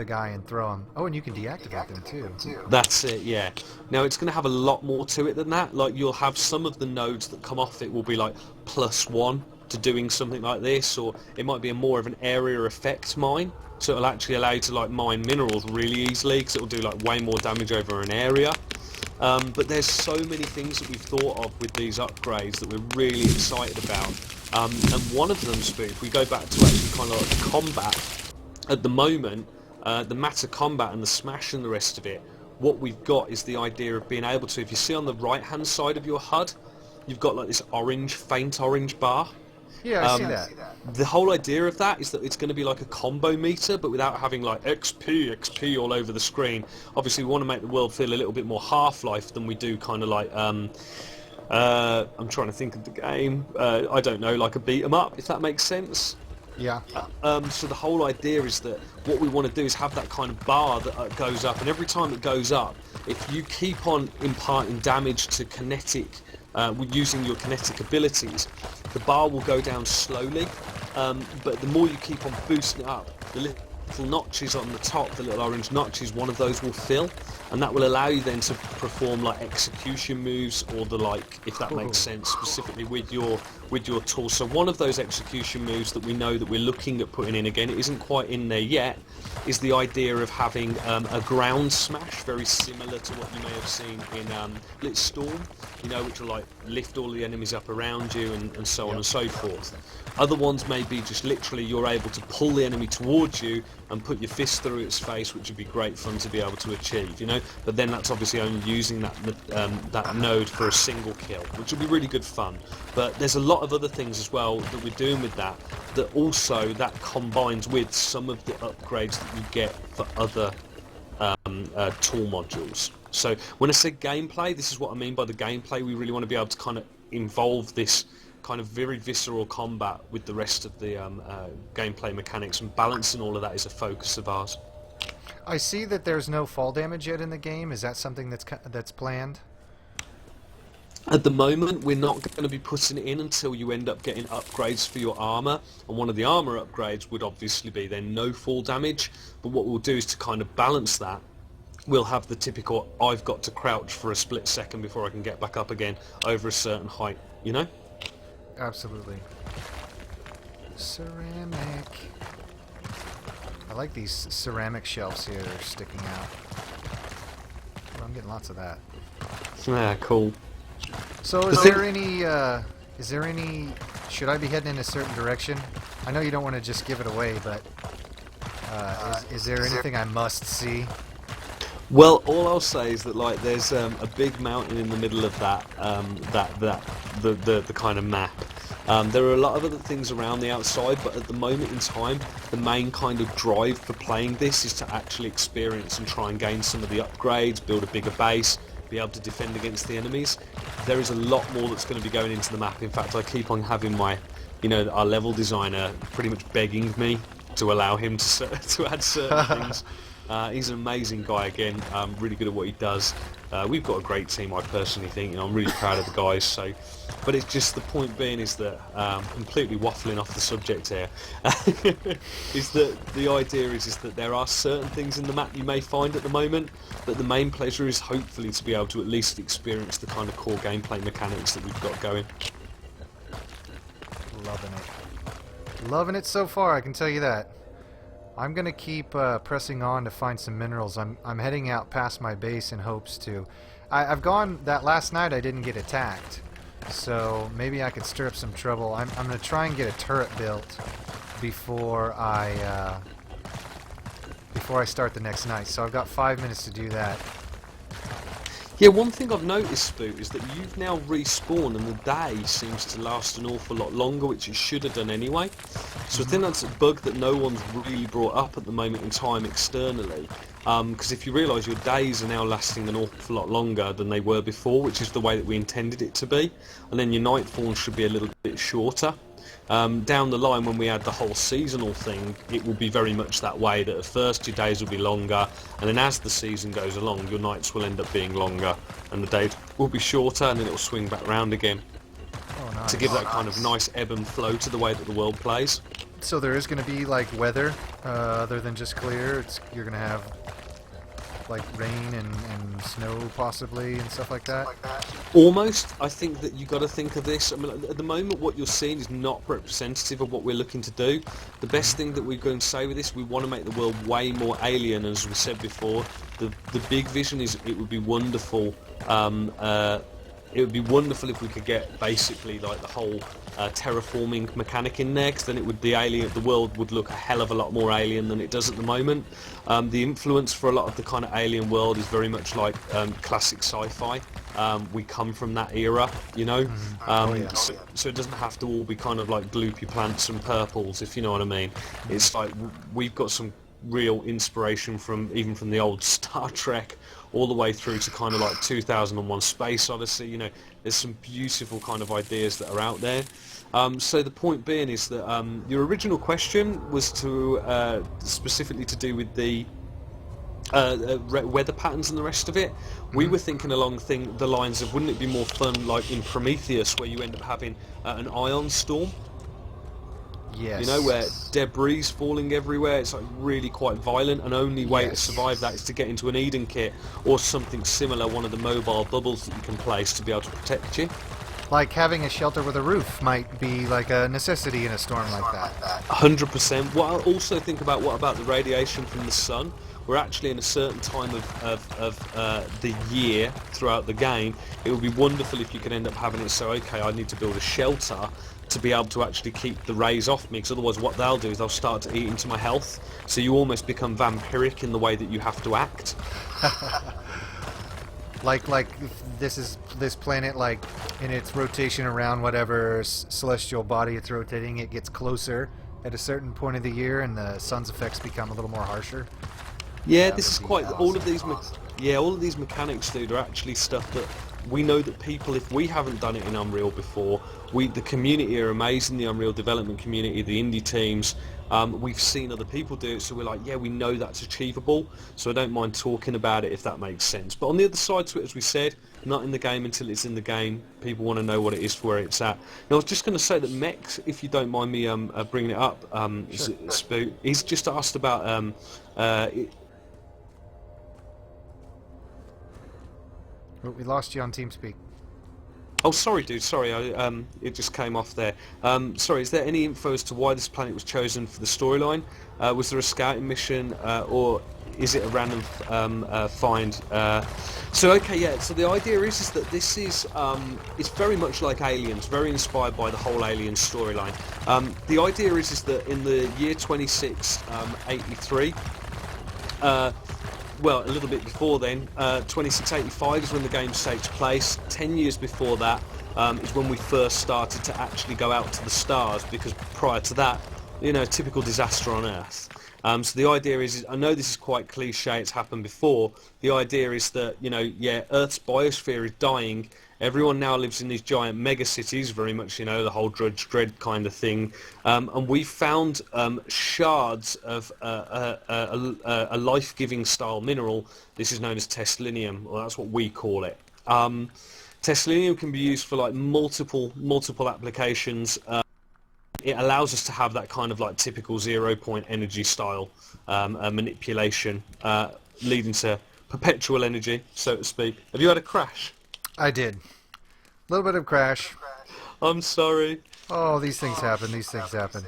guy and throw him. Oh, and you can deactivate them too. That's it, yeah. Now it's going to have a lot more to it than that. Like you'll have some of the nodes that come off it will be like +1 to doing something like this, or it might be more of an area effect mine. So it'll actually allow you to like mine minerals really easily because it'll do like way more damage over an area. But there's so many things that we've thought of with these upgrades that we're really excited about. And one of them, Spook, if we go back to actually kind of like combat, at the moment, the matter combat and the smash and the rest of it, what we've got is the idea of being able to, if you see on the right hand side of your HUD, you've got like this orange, faint orange bar. Yeah, I see that. The whole idea of that is that it's going to be like a combo meter, but without having like XP all over the screen. Obviously, we want to make the world feel a little bit more Half-Life than we do kind of like, I'm trying to think of the game, I don't know, like a beat 'em up, if that makes sense. Yeah. So the whole idea is that what we want to do is have that kind of bar that goes up, and every time it goes up, if you keep on imparting damage to kinetic, using your kinetic abilities, the bar will go down slowly, but the more you keep on boosting it up, the little notches on the top, the little orange notches, one of those will fill, and that will allow you then to perform like execution moves, or the like, if that makes sense, specifically with your tool. So one of those execution moves that we know that we're looking at putting in, again, it isn't quite in there yet, is the idea of having a ground smash, very similar to what you may have seen in Blitzstorm, you know, which will like lift all the enemies up around you and so on and so forth. Other ones may be just literally you're able to pull the enemy towards you and put your fist through its face, which would be great fun to be able to achieve, you know. But then that's obviously only using that node for a single kill, which will be really good fun. But there's a lot of other things as well that we're doing with that also that combines with some of the upgrades that you get for other tool modules. So when I say gameplay, this is what I mean by the gameplay. We really want to be able to kind of involve this kind of very visceral combat with the rest of the gameplay mechanics, and balancing all of that is a focus of ours. I see that there's no fall damage yet in the game. Is that something that's planned? At the moment, we're not going to be putting it in until you end up getting upgrades for your armor, and one of the armor upgrades would obviously be then no fall damage. But what we'll do is to kind of balance that, we'll have the typical I've got to crouch for a split second before I can get back up again over a certain height, you know? Absolutely. Ceramic. I like these ceramic shelves here that are sticking out. Well, I'm getting lots of that. Yeah, cool. So is there any, should I be heading in a certain direction? I know you don't want to just give it away, but is there anything I must see? Well, all I'll say is that like there's a big mountain in the middle of that the kind of map. There are a lot of other things around the outside, but at the moment in time, the main kind of drive for playing this is to actually experience and try and gain some of the upgrades, build a bigger base, be able to defend against the enemies. There is a lot more that's going to be going into the map. In fact, I keep on having my, our level designer pretty much begging me to allow him to add certain things. He's an amazing guy again, really good at what he does. We've got a great team, I personally think, I'm really proud of the guys. So, but it's just, the point being is that, completely waffling off the subject here, is that the idea is that there are certain things in the map you may find at the moment, but the main pleasure is hopefully to be able to at least experience the kind of core gameplay mechanics that we've got going. Loving it. Loving it so far, I can tell you that. I'm gonna keep pressing on to find some minerals. I'm heading out past my base in hopes to. I've gone that last night. I didn't get attacked, so maybe I could stir up some trouble. I'm gonna try and get a turret built before I start the next night. So I've got 5 minutes to do that. Yeah, one thing I've noticed, Spoot, is that you've now respawned and the day seems to last an awful lot longer, which it should have done anyway. So I think that's a bug that no one's really brought up at the moment in time externally. Because if you realise, your days are now lasting an awful lot longer than they were before, which is the way that we intended it to be. And then your nightfall should be a little bit shorter. Down the line, when we add the whole seasonal thing, it will be very much that way, that at first your days will be longer, and then as the season goes along, your nights will end up being longer, and the days will be shorter, and then it will swing back round again. Oh, nice. To give that kind of nice ebb and flow to the way that the world plays. So there is going to be like weather other than just clear. You're going to have like rain and snow possibly and stuff like that. Almost. I think that you got to think of this. I mean, at the moment, what you're seeing is not representative of what we're looking to do. The best thing that we're going to say with this, we want to make the world way more alien, as we said before. The big vision is it would be wonderful. It would be wonderful if we could get basically like the whole terraforming mechanic in there, because then the world would look a hell of a lot more alien than it does at the moment. The influence for a lot of the kind of alien world is very much like classic sci-fi. We come from that era, you know. So it doesn't have to all be kind of like gloopy plants and purples, if you know what I mean. It's like we've got some real inspiration from the old Star Trek all the way through to kind of like 2001 Space Odyssey. You know, there's some beautiful kind of ideas that are out there. So the point being is that your original question was to specifically to do with the weather patterns and the rest of it. We were thinking along the lines of, wouldn't it be more fun like in Prometheus, where you end up having an ion storm? Yes. You know, where debris falling everywhere. It's like really quite violent, and only way to survive that is to get into an Eden kit or something similar, one of the mobile bubbles that you can place to be able to protect you. Like having a shelter with a roof might be like a necessity in a storm like that. 100%. What I also think about, what about the radiation from the sun? We're actually in a certain time of the year throughout the game. It would be wonderful if you could end up having it so, okay, I need to build a shelter to be able to actually keep the rays off me, because otherwise what they'll do is they'll start to eat into my health. So you almost become vampiric in the way that you have to act. like this planet, like in its rotation around whatever celestial body it's rotating, it gets closer at a certain point of the year, and the sun's effects become a little more harsher. Yeah, this is quite all of these mechanics, dude, are actually stuff that we know that people, if we haven't done it in Unreal before, the community are amazing, the Unreal development community, the indie teams, we've seen other people do it, so we're like, yeah, we know that's achievable, so I don't mind talking about it, if that makes sense. But on the other side to it, as we said, not in the game until it's in the game. People want to know what it is for where it's at. Now, I was just going to say that Mex, if you don't mind me bringing it up, Sure. Spook, he's just asked about Oh, we lost you on TeamSpeak. Oh, sorry, dude. Sorry, it just came off there. Sorry, is there any info as to why this planet was chosen for the storyline? Was there a scouting mission, or is it a random find? So, okay, yeah. So the idea is that this is it's very much like Aliens, very inspired by the whole Aliens storyline. The idea is that in the year 2683. Well, a little bit before then, 2685 is when the game takes place. 10 years before that is when we first started to actually go out to the stars, because prior to that, you know, typical disaster on Earth. So the idea is, I know this is quite cliche, it's happened before, the idea is that, you know, yeah, Earth's biosphere is dying. Everyone now lives in these giant mega cities, very much, you know, the whole Judge Dredd kind of thing. And we found shards of a life-giving style mineral. This is known as Teslinium, or that's what we call it. Teslinium can be used for like multiple applications. It allows us to have that kind of like typical 0-point energy style manipulation, leading to perpetual energy, so to speak. Have you had a crash? I did. A little bit of crash. I'm sorry. Oh, these things happen. These things happen.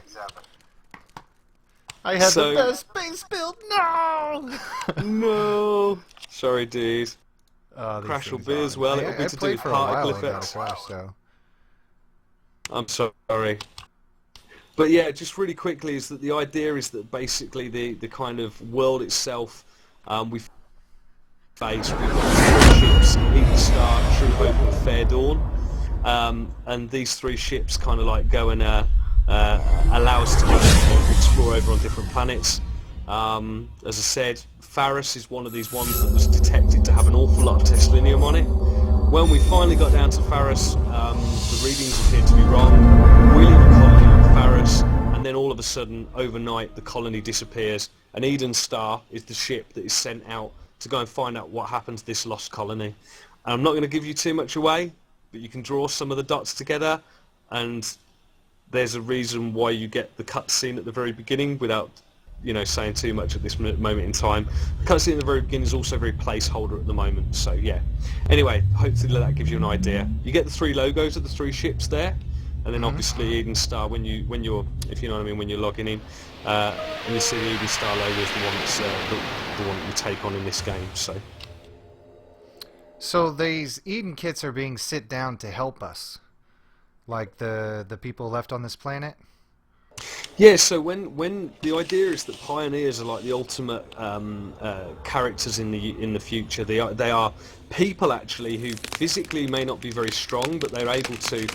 I had the best space build. No. No. Sorry, dude. Crash will be as well. It'll be to do with particle effects. Crash, so. I'm sorry. But yeah, just really quickly, is that the idea is that basically the kind of world itself, we've faced with 3 ships, Eden Star, True Hope and Fair Dawn, and these 3 ships kind of like go and allow us to kind of explore over on different planets. As I said, Pharos is one of these ones that was detected to have an awful lot of Teslinium on it. When we finally got down to Pharos, the readings appeared to be wrong. We live in a colony ships, and then all of a sudden, overnight, the colony disappears, and Eden Star is the ship that is sent out to go and find out what happened to this lost colony. And I'm not going to give you too much away, but you can draw some of the dots together, and there's a reason why you get the cutscene at the very beginning without, saying too much at this moment in time. The cutscene at the very beginning is also very placeholder at the moment, so yeah. Anyway, hopefully that gives you an idea. You get the 3 logos of the 3 ships there, and then obviously Eden Star when you're, if you know what I mean, when you're logging in, and you see the Eden Star logo is the one that's the one that you take on in this game. So these Eden kits are being sent down to help us, like the people left on this planet. Yeah, so when the idea is that pioneers are like the ultimate characters in the future. They are people actually who physically may not be very strong, but they're able to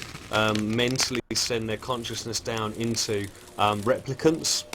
mentally send their consciousness down into replicants,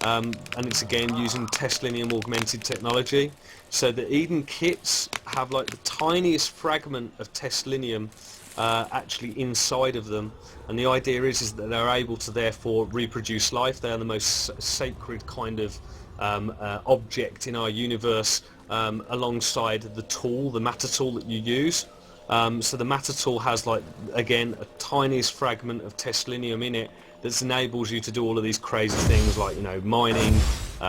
and it's again using Teslinium augmented technology. So the Eden kits have like the tiniest fragment of Teslinium actually inside of them, and the idea is that they're able to therefore reproduce life. They are the most sacred kind of object in our universe, alongside the tool, the matter tool that you use. So the matter tool has, like, again, a tiniest fragment of Teslinium in it that enables you to do all of these crazy things like, mining,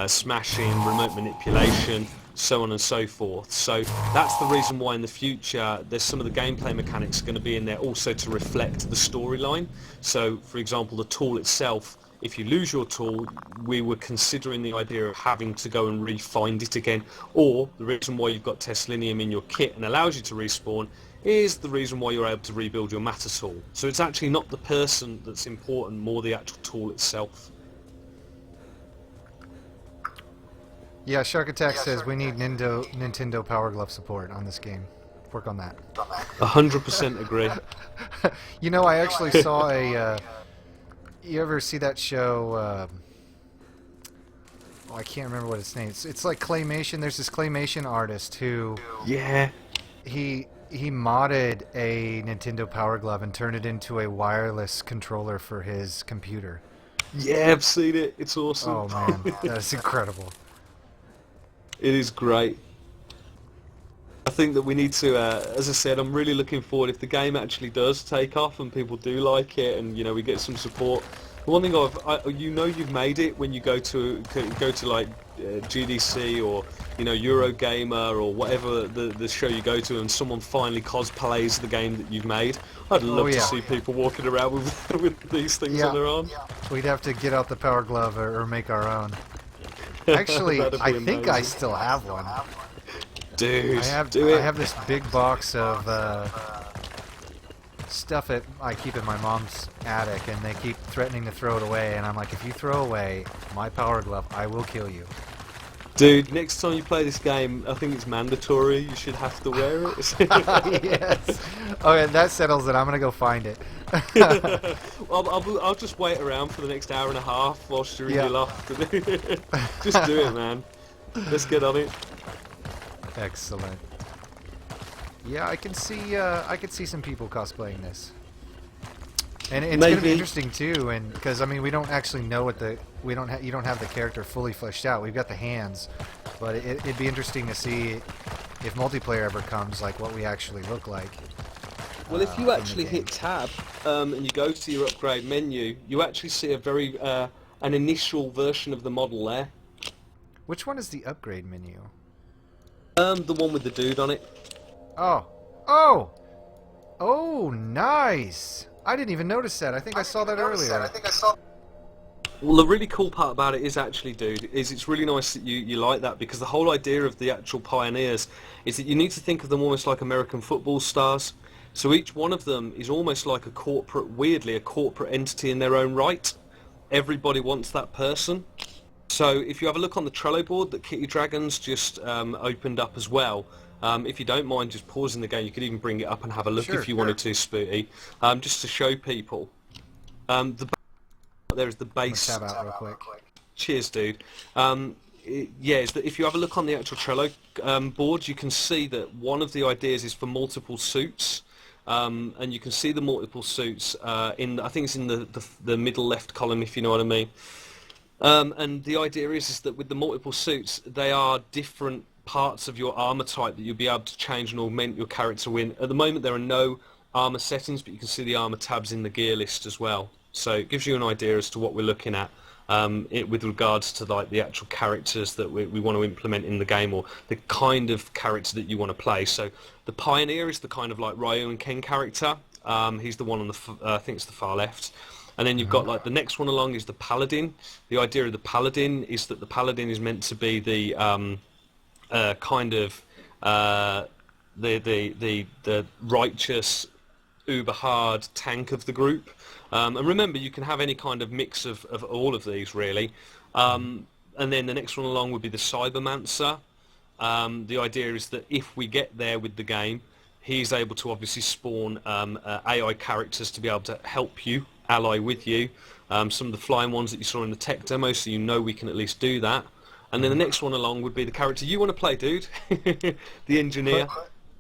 smashing, remote manipulation, so on and so forth. So that's the reason why in the future there's some of the gameplay mechanics going to be in there also to reflect the storyline. So for example, the tool itself, if you lose your tool, we were considering the idea of having to go and re-find it again, or the reason why you've got Teslinium in your kit and allows you to respawn is the reason why you're able to rebuild your matter tool. So it's actually not the person that's important, more the actual tool itself. Yeah, Shark Attack says we need Nintendo Power Glove support on this game. Work on that. 100% agree. I actually saw a... you ever see that show... I can't remember what its name is. It's like claymation. There's this claymation artist who... Yeah. He modded a Nintendo Power Glove and turned it into a wireless controller for his computer. Yeah, I've seen it. It's awesome. Oh man, that's incredible. It is great. I think that we need to, as I said, I'm really looking forward if the game actually does take off and people do like it, and we get some support. The one thing you've made it when you go to like GDC or Eurogamer or whatever the show you go to, and someone finally cosplays the game that you've made. I'd love to see people walking around with these things on their arm. We'd have to get out the Power Glove or make our own. Actually, I think I still have one. Dude, I have this big box of stuff I keep in my mom's attic, and they keep threatening to throw it away, and I'm like, if you throw away my Power Glove, I will kill you. Dude, next time you play this game, I think it's mandatory. You should have to wear it. Yes. Okay, that settles it. I'm gonna go find it. I'll just wait around for the next hour and a half whilst you're in your loft. Just do it, man. Let's get on it. Excellent. Yeah, I can see some people cosplaying this, and it's gonna be interesting too. And because we don't actually know you don't have the character fully fleshed out. We've got the hands, but it'd be interesting to see if multiplayer ever comes, like what we actually look like. Well, if you actually hit tab and you go to your upgrade menu, you actually see a very an initial version of the model there. Which one is the upgrade menu? The one with the dude on it. Oh, nice! I didn't even notice that. I think I saw that earlier. Well, the really cool part about it is actually, dude, it's really nice that you like that, because the whole idea of the actual pioneers is that you need to think of them almost like American football stars. So each one of them is almost like a corporate entity in their own right. Everybody wants that person. So if you have a look on the Trello board that Kitty Dragons just opened up as well, if you don't mind just pausing the game, you could even bring it up and have a look if you wanted to, Spooty, just to show people. There is the base. Tab out real quick. Cheers, dude. Is that if you have a look on the actual Trello board, you can see that one of the ideas is for multiple suits. and you can see the multiple suits I think it's in the middle left column, if you know what I mean. And the idea is that with the multiple suits, they are different parts of your armor type that you'll be able to change and augment your character with. At the moment, there are no armor settings, but you can see the armor tabs in the gear list as well. So it gives you an idea as to what we're looking at with regards to like the actual characters that we want to implement in the game, or the kind of character that you want to play. So the Pioneer is the kind of like Ryu and Ken character. He's the one on the I think it's the far left. And then you've got like the next one along is the Paladin. The idea of the Paladin is that the Paladin is meant to be the kind of the righteous, uber hard tank of the group. And remember, you can have any kind of mix of all of these really. And then the next one along would be the Cybermancer. The idea is that if we get there with the game, he's able to obviously spawn AI characters to be able to help you, ally with you. Some of the flying ones that you saw in the tech demo, so you know we can at least do that. And then the next one along would be the character you want to play, dude. The engineer.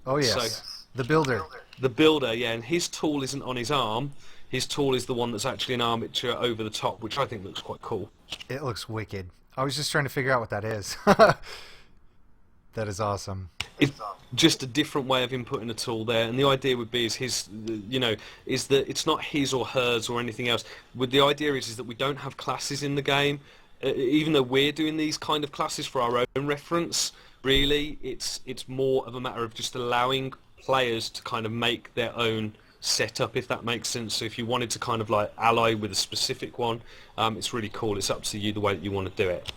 Oh yes, so, the builder. The builder, yeah, and his tool isn't on his arm. His tool is the one that's actually an armature over the top, which I think looks quite cool. It looks wicked. I was just trying to figure out what that is. That is awesome. It's just a different way of inputting a tool there, and the idea would be is is that it's not his or hers or anything else. The idea is that we don't have classes in the game, even though we're doing these kind of classes for our own reference. Really, it's more of a matter of just allowing players to kind of make their own setup, if that makes sense. So if you wanted to kind of like ally with a specific one, it's really cool. It's up to you the way that you want to do it.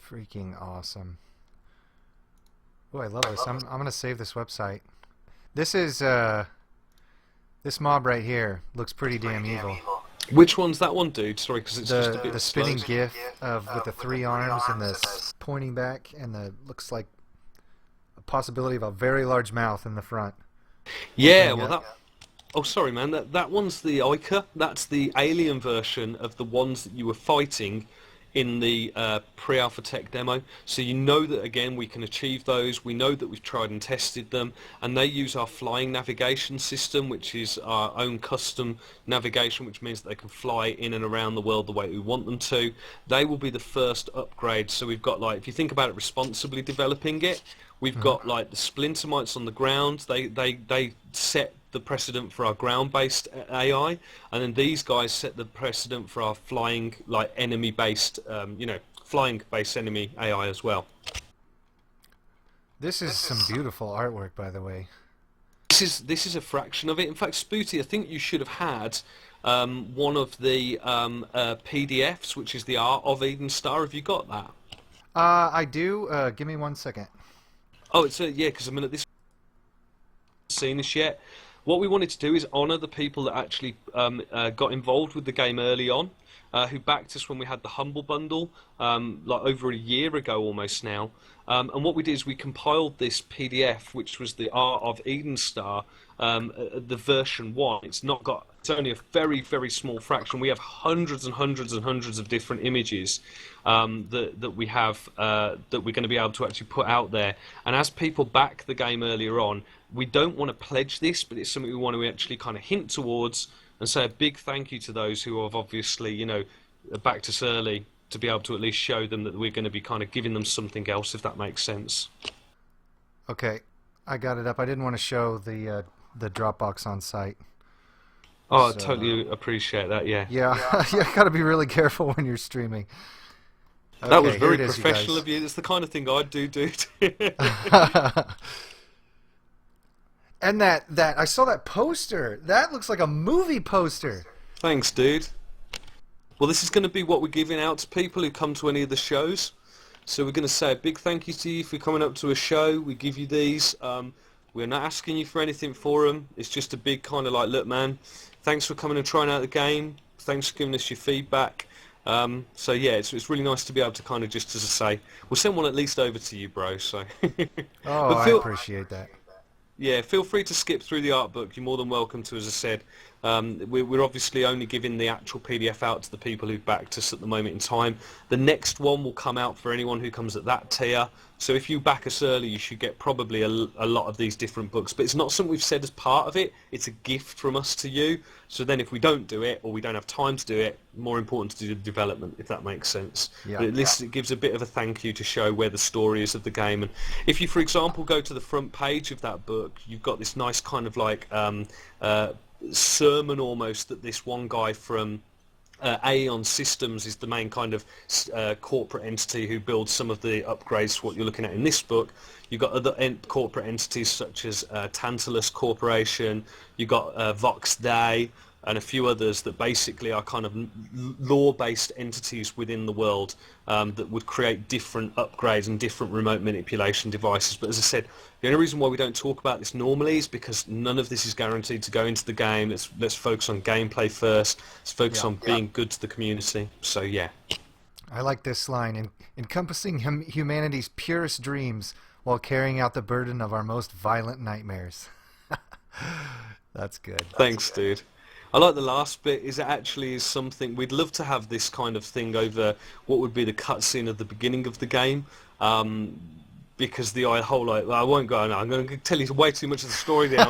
Freaking awesome. Oh, I love this. I'm gonna save this website. This is this mob right here looks pretty damn evil. Which one's that one, dude? Sorry, because it's just a bit the spinning slow. GIF of with the 3 arms and the pointing back, and the looks like a possibility of a very large mouth in the front. Yeah, well that. Oh, sorry, man. That one's the Ica. That's the alien version of the ones that you were fighting in the pre-alpha tech demo. So you know that, again, we can achieve those. We know that we've tried and tested them, and they use our flying navigation system, which is our own custom navigation, which means that they can fly in and around the world the way we want them to. They will be the first upgrade. So we've got, like, if you think about it, responsibly developing it, we've got like the splinter mites on the ground. They set the precedent for our ground-based AI, and then these guys set the precedent for our flying, like enemy-based, flying-based enemy AI as well. This is some beautiful artwork, by the way. This is a fraction of it. In fact, Spooty, I think you should have had one of the PDFs, which is the art of Eden Star. Have you got that? I do. Give me 1 second. Oh, it's yeah, because I mean, at this seen this yet. What we wanted to do is honour the people that actually got involved with the game early on, who backed us when we had the Humble Bundle, like over a year ago almost now. And what we did is we compiled this PDF, which was the Art of Eden Star, the version 1. It's only a very, very small fraction. We have hundreds and hundreds and hundreds of different images that we have that we're going to be able to actually put out there. And as people back the game earlier on, we don't want to pledge this, but it's something we want to actually kind of hint towards and say a big thank you to those who have obviously, backed us early, to be able to at least show them that we're going to be kind of giving them something else, if that makes sense. Okay, I got it up. I didn't want to show the Dropbox on site. Oh, So, I totally appreciate that, yeah. Yeah, you got to be really careful when you're streaming. Okay, that was very here it is, professional of you. It's the kind of thing I'd do, dude. And that I saw that poster. That looks like a movie poster. Thanks, dude. Well, this is going to be what we're giving out to people who come to any of the shows. So we're going to say a big thank you to you for coming up to a show. We give you these. We're not asking you for anything for them. It's just a big kind of like, look, man, thanks for coming and trying out the game. Thanks for giving us your feedback. So yeah, it's really nice to be able to kind of just, as I say, we'll send one at least over to you, bro. So. Oh, I appreciate that. Yeah, feel free to skip through the art book. You're more than welcome to, as I said. We're obviously only giving the actual PDF out to the people who've backed us at the moment in time. The next one will come out for anyone who comes at that tier. So if you back us early, you should get probably a lot of these different books. But it's not something we've said as part of it. It's a gift from us to you. So then if we don't do it, or we don't have time to do it, more important to do the development, if that makes sense. Yeah. But at least it gives a bit of a thank you to show where the story is of the game. And if you, for example, go to the front page of that book, you've got this nice kind of like sermon almost that this one guy from Aeon Systems is the main kind of corporate entity who builds some of the upgrades to what you're looking at in this book. You've got other corporate entities such as Tantalus Corporation, you've got Vox Day, and a few others that basically are kind of law-based entities within the world that would create different upgrades and different remote manipulation devices. But as I said, the only reason why we don't talk about this normally is because none of this is guaranteed to go into the game. Let's focus on gameplay first. Let's focus on being good to the community. So yeah. I like this line, encompassing humanity's purest dreams while carrying out the burden of our most violent nightmares. That's good. Thanks, dude. I like the last bit. Is it actually is something we'd love to have this kind of thing over what would be the cutscene at the beginning of the game, because the whole like well, I won't go on. I'm going to tell you way too much of the story there.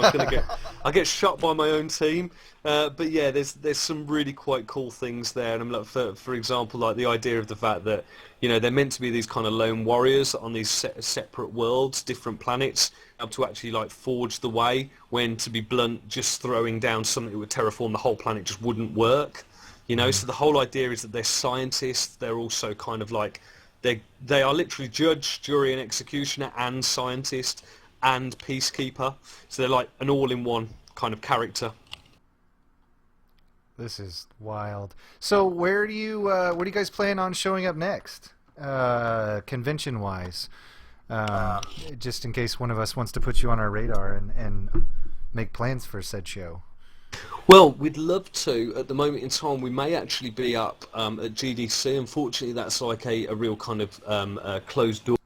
I'll get shot by my own team. But yeah, there's some really quite cool things there, and I'm like, for example, like the idea of the fact that they're meant to be these kind of lone warriors on these separate worlds, different planets, able to actually like forge the way when, to be blunt, just throwing down something that would terraform the whole planet just wouldn't work. So the whole idea is that they're scientists. They're also kind of like they are literally judge, jury, and executioner, and scientist, and peacekeeper. So they're like an all-in-one kind of character. This is wild. So where do you guys plan on showing up next, convention-wise? Just in case one of us wants to put you on our radar and make plans for said show. Well, we'd love to. At the moment in time, we may actually be up at GDC. Unfortunately, that's like a real kind of closed door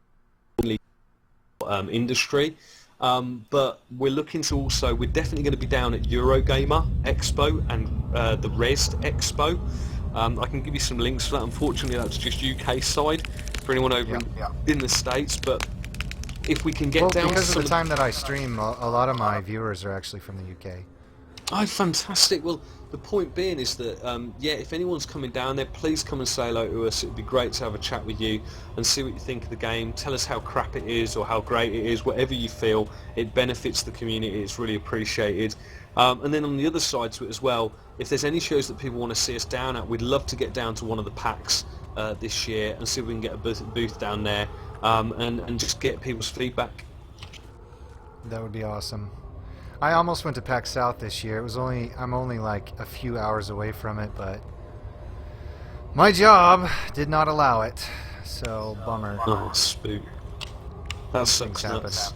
industry. But we're looking to also, we're definitely going to be down at Eurogamer Expo and the Rezzed Expo. I can give you some links for that. Unfortunately, that's just UK side for anyone over in the States. But if we can get down because of the time that I stream, a lot of my viewers are actually from the UK. Oh, fantastic. Well, the point being is that, if anyone's coming down there, please come and say hello to us. It would be great to have a chat with you and see what you think of the game. Tell us how crap it is or how great it is, whatever you feel. It benefits the community. It's really appreciated. And then on the other side to it as well, if there's any shows that people want to see us down at, we'd love to get down to one of the PAX this year and see if we can get a booth down there and just get people's feedback. That would be awesome. I almost went to PAX South this year. I'm only like a few hours away from it, but my job did not allow it. So bummer. Oh, spook. That sucks nuts.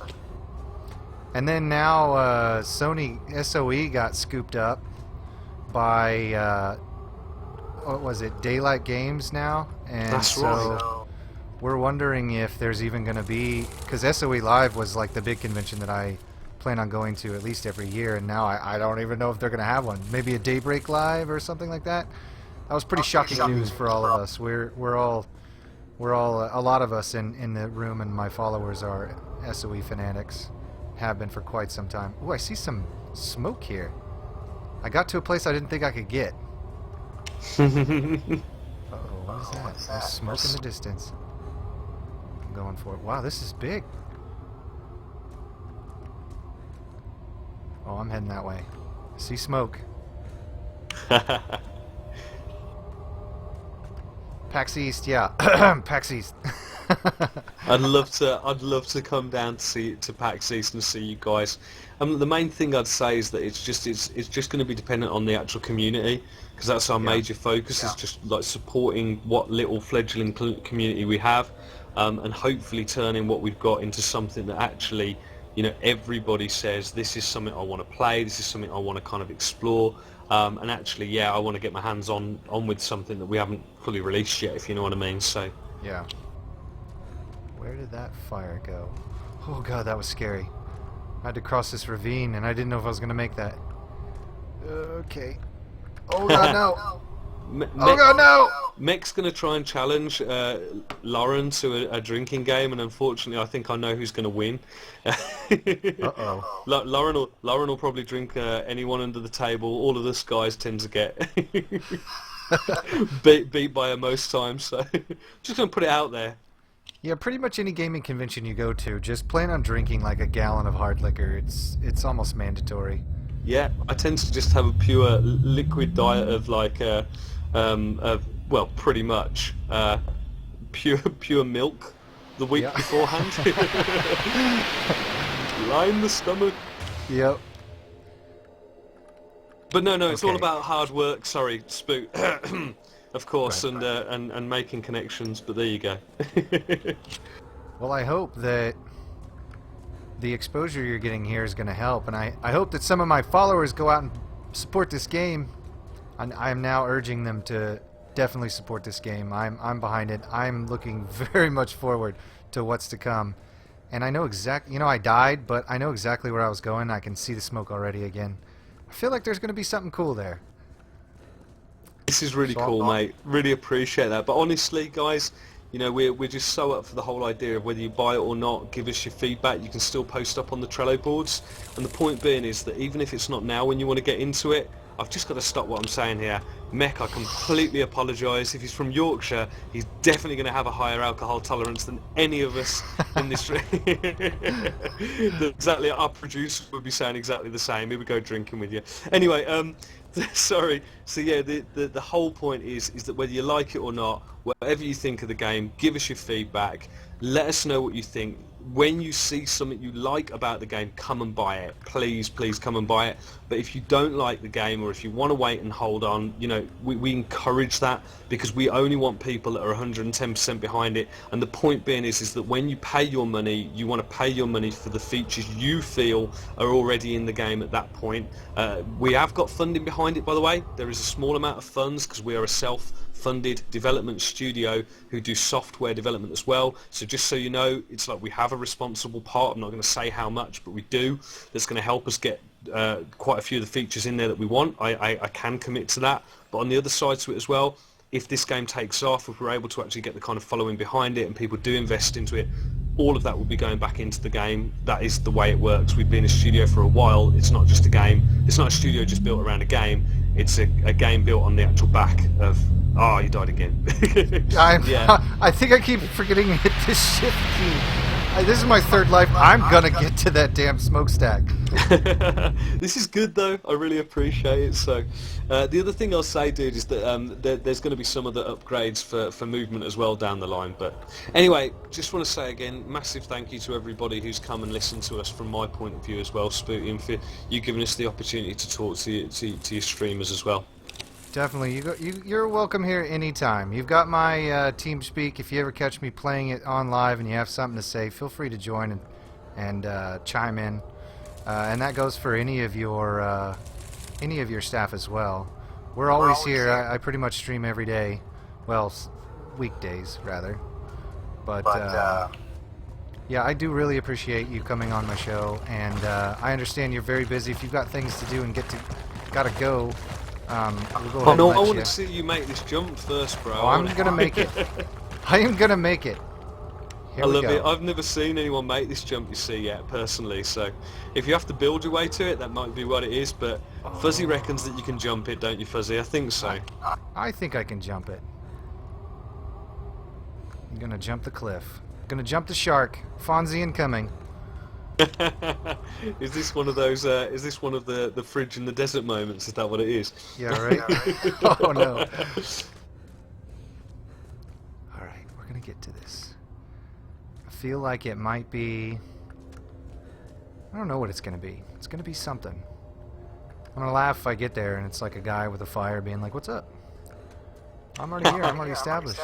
And then now Sony SOE got scooped up by what was it, Daylight Games now, and that's right. We're wondering if there's even going to be, because SOE Live was like the big convention that I plan on going to at least every year, and now I don't even know if they're going to have one. Maybe a Daybreak Live or something like that. That was pretty shocking news for all of us. We're all a lot of us in the room, and my followers are SOE fanatics. Have been for quite some time. Ooh, I see some smoke here. I got to a place I didn't think I could get. Uh-oh, what is that? There's smoke in the distance. I'm going for it. Wow, this is big. Oh, I'm heading that way. I see smoke. PAX East, yeah. PAX East. I'd love to come down to PAX East and see you guys. The main thing I'd say is that it's just going to be dependent on the actual community, because that's our major focus. Is just like supporting what little fledgling community we have, and hopefully turning what we've got into something that actually, everybody says, this is something I want to play, this is something I want to kind of explore, and actually, I want to get my hands on with something that we haven't fully released yet, if you know what I mean. So yeah. Where did that fire go? Oh god, that was scary. I had to cross this ravine, and I didn't know if I was going to make that. Okay. Oh god, no! Me- Oh god, no! Mech's going to try and challenge Lauren to a drinking game, and unfortunately, I think I know who's going to win. Uh-oh. Lauren will probably drink anyone under the table. All of us guys tend to get beat by her most times, so just going to put it out there. Yeah, pretty much any gaming convention you go to, just plan on drinking like a gallon of hard liquor. It's almost mandatory. Yeah, I tend to just have a pure liquid diet of like, well, pretty much pure milk the week Yeah. beforehand. Line the stomach. Yep. But no, it's all Okay. about hard work. Sorry, Spook. Of course, Right. and making connections. But there you go. Well, I hope that the exposure you're getting here is going to help, and I hope that some of my followers go out and support this game. I'm now urging them to definitely support this game. I'm behind it. I'm looking very much forward to what's to come. And I know exactly, I died, but I know exactly where I was going. I can see the smoke already again. I feel like there's going to be something cool there. This is really So cool, I'm- mate. Really appreciate that. But honestly, guys, we're just so up for the whole idea of whether you buy it or not. Give us your feedback. You can still post up on the Trello boards. And the point being is that even if it's not now when you want to get into it, I've just got to stop what I'm saying here. Mech, I completely apologise. If he's from Yorkshire, he's definitely going to have a higher alcohol tolerance than any of us in this room. Exactly, our producer would be saying exactly the same. He would go drinking with you. Anyway, sorry. So yeah, the whole point is that whether you like it or not, whatever you think of the game, give us your feedback. Let us know what you think. When you see something you like about the game, come and buy it. Please come and buy it. But if you don't like the game, or if you want to wait and hold on, we encourage that, because we only want people that are 110% behind it. And the point being is that when you pay your money, you want to pay your money for the features you feel are already in the game at that point. We have got funding behind it, by the way. There is a small amount of funds because we are a self-funded development studio who do software development as well. So just so you know, it's like we have a responsible part. I'm not going to say how much, but we do. That's going to help us get quite a few of the features in there that we want. I can commit to that. But on the other side to it as well, if this game takes off, if we're able to actually get the kind of following behind it and people do invest into it, all of that will be going back into the game. That is the way it works. We've been a studio for a while. It's not just a game. It's not a studio just built around a game. It's a game built on the actual back of... Oh, you died again. Yeah. I think I keep forgetting to hit this shift key. This is my third life. I'm gonna get to that damn smokestack. This is good though. I really appreciate it. So the other thing I'll say, dude, is that there's going to be some other upgrades for movement as well down the line. But anyway, just want to say again, massive thank you to everybody who's come and listened to us from my point of view as well, Spooty, and for you giving us the opportunity to talk to your streamers as well. Definitely, you're welcome here anytime. You've got my TeamSpeak. If you ever catch me playing it on live and you have something to say, feel free to join and chime in. And that goes for any of your staff as well. We're always here. I pretty much stream every day. Well, weekdays rather. But yeah, I do really appreciate you coming on my show, and I understand you're very busy. If you've got things to do and gotta go. We'll go ahead No, and I let want you. to see you make this jump first, bro. Oh, I'm gonna make it. I am gonna make it. Here I we love go. it. I've never seen anyone make this jump, you see, yet, personally. So if you have to build your way to it, that might be what it is. But Fuzzy reckons that you can jump it, don't you, Fuzzy? I think so. I think I can jump it. I'm gonna jump the cliff. Gonna jump the shark. Fonzie incoming. Is this one of those? Is this one of the fridge in the desert moments? Is that what it is? Yeah, right? Oh, no. Alright, we're gonna get to this. I feel like it might be... I don't know what it's gonna be. It's gonna be something. I'm gonna laugh if I get there and it's like a guy with a fire being like, "What's up? I'm already here. I'm already established."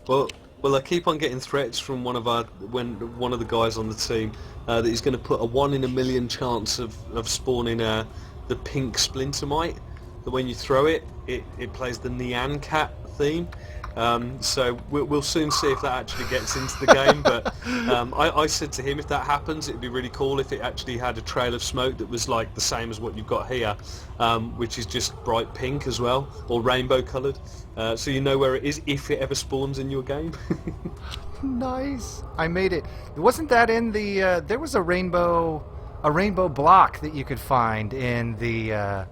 Well, I keep on getting threats from one of the guys on the team that he's going to put a 1 in a million chance of spawning the pink splintermite. That when you throw it, it plays the Nyan Cat theme. So we'll soon see if that actually gets into the game. But I said to him, if that happens, it'd be really cool if it actually had a trail of smoke that was like the same as what you've got here, which is just bright pink as well, or rainbow coloured. So you know where it is if it ever spawns in your game. Nice. I made it. Wasn't that in the? There was a rainbow block that you could find in the.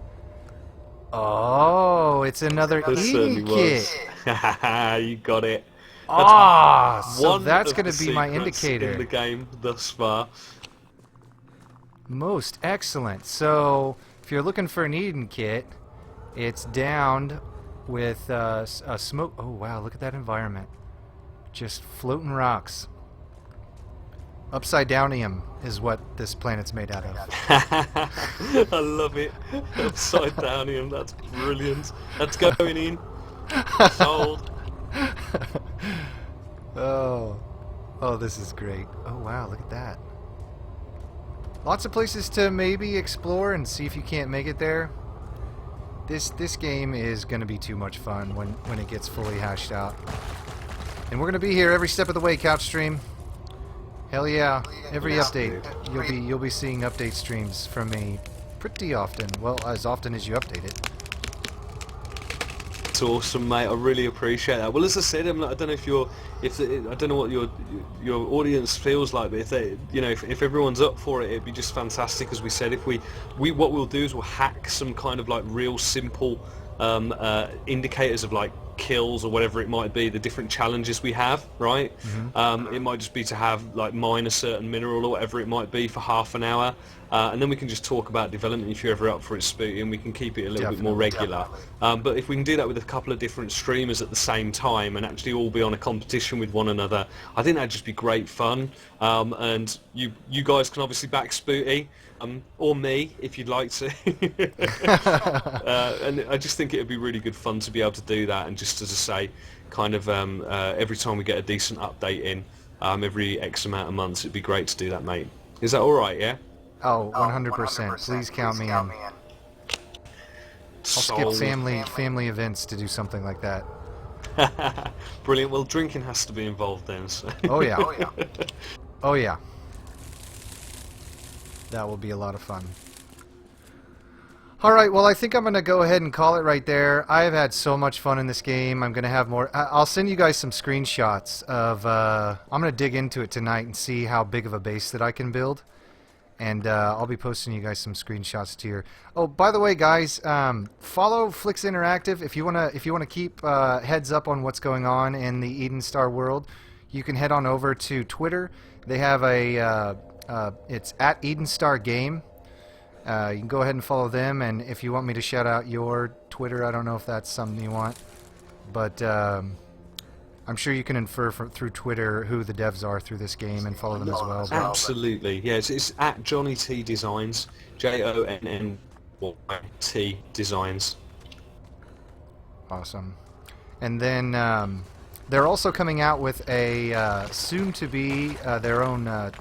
Oh, it's another There certainly Eden kit. was. You got it. Ah, so One that's of going the to be my secrets indicator. in the game thus far. Most excellent. So, if you're looking for an Eden kit, it's downed with a smoke. Oh wow, look at that environment. Just floating rocks. Upside downium is what this planet's made out of. I love it. Upside downium, that's brilliant. That's going in. Sold. Oh, this is great. Oh wow, look at that. Lots of places to maybe explore and see if you can't make it there. This game is going to be too much fun when it gets fully hashed out. And we're going to be here every step of the way, Couch Stream. Hell yeah. Every update. You'll be seeing update streams from me pretty often. Well, as often as you update it. It's awesome, mate. I really appreciate that. Well, as I said, I don't know I don't know what your audience feels like, but if everyone's up for it, it'd be just fantastic. As we said, if we what we'll do is we'll hack some kind of like real simple indicators of like kills or whatever it might be, the different challenges we have, right? Mm-hmm. It might just be to have like mine a certain mineral or whatever it might be for half an hour, and then we can just talk about development if you're ever up for it, Spooty, and we can keep it a little bit more regular. But if we can do that with a couple of different streamers at the same time and actually all be on a competition with one another, I think that'd just be great fun. And you guys can obviously back Spooty. Or me, if you'd like to. And I just think it would be really good fun to be able to do that, and just as I say, kind of every time we get a decent update in, every X amount of months, it'd be great to do that, mate. Is that alright, yeah? Oh, 100%. Please count me in. I'll skip family events to do something like that. Brilliant. Well, drinking has to be involved then. So. Oh yeah. Oh yeah. That will be a lot of fun. Alright, well I think I'm going to go ahead and call it right there. I have had so much fun in this game. I'm going to have more... I'll send you guys some screenshots of... I'm going to dig into it tonight and see how big of a base that I can build. And I'll be posting you guys some screenshots to your... Oh, by the way, guys, follow Flix Interactive. If you wanna keep heads up on what's going on in the Eden Star world, you can head on over to Twitter. They have a... it's at Eden Star Game. You can go ahead and follow them, and if you want me to shout out your Twitter, I don't know if that's something you want, but I'm sure you can infer through Twitter who the devs are through this game and follow them as well. Absolutely, yes. It's at Johnny T Designs, JONNYT Designs. Awesome. And then they're also coming out with a soon-to-be their own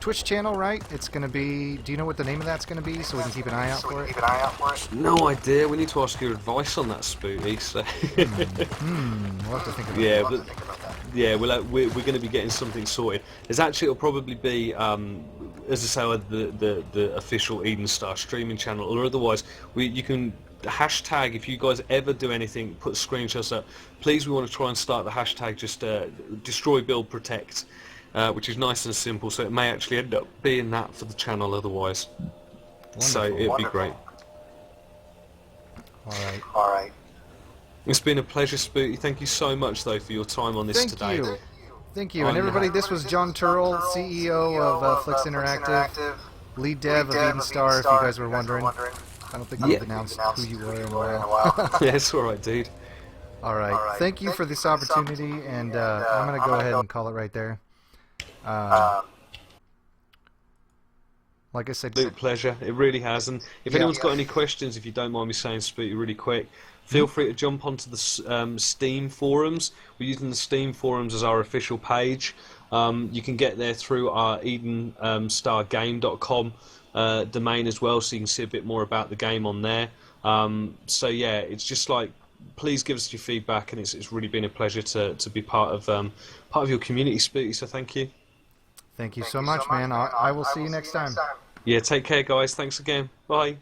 Twitch channel, right? It's going to be... Do you know what the name of that's going to be, so we can keep an eye out for it? No idea. We need to ask your advice on that, Spooty. So. We'll have to think about that. Yeah, we're going to be getting something sorted. It'll probably be, as I say, the official Eden Star streaming channel, or otherwise, you can hashtag, if you guys ever do anything, put screenshots up. Please, we want to try and start the hashtag just destroy, build, protect. Which is nice and simple, so it may actually end up being that for the channel otherwise. Wonderful. So it'd be great. Alright. It's been a pleasure, Spooty. Thank you so much, though, for your time on this today. Thank you. And everybody, this was John Turrell, CEO of Flix Interactive, lead dev of Eden Star, if you guys were wondering. I don't think we've announced who you were in a while. Yeah, it's alright, dude. Alright. Thank you for this opportunity, and I'm going to go ahead and call it right there. Like I said, absolute pleasure. It really has. And if anyone's got any questions, if you don't mind me saying, Spooty, really quick, feel free to jump onto the Steam forums. We're using the Steam forums as our official page. You can get there through our EdenStarGame.com domain as well, so you can see a bit more about the game on there. So yeah, it's just like please give us your feedback, and it's really been a pleasure to be part of your community, Spooty. So thank you. Thank you so much, man. I will see you next time. Yeah, take care, guys. Thanks again. Bye.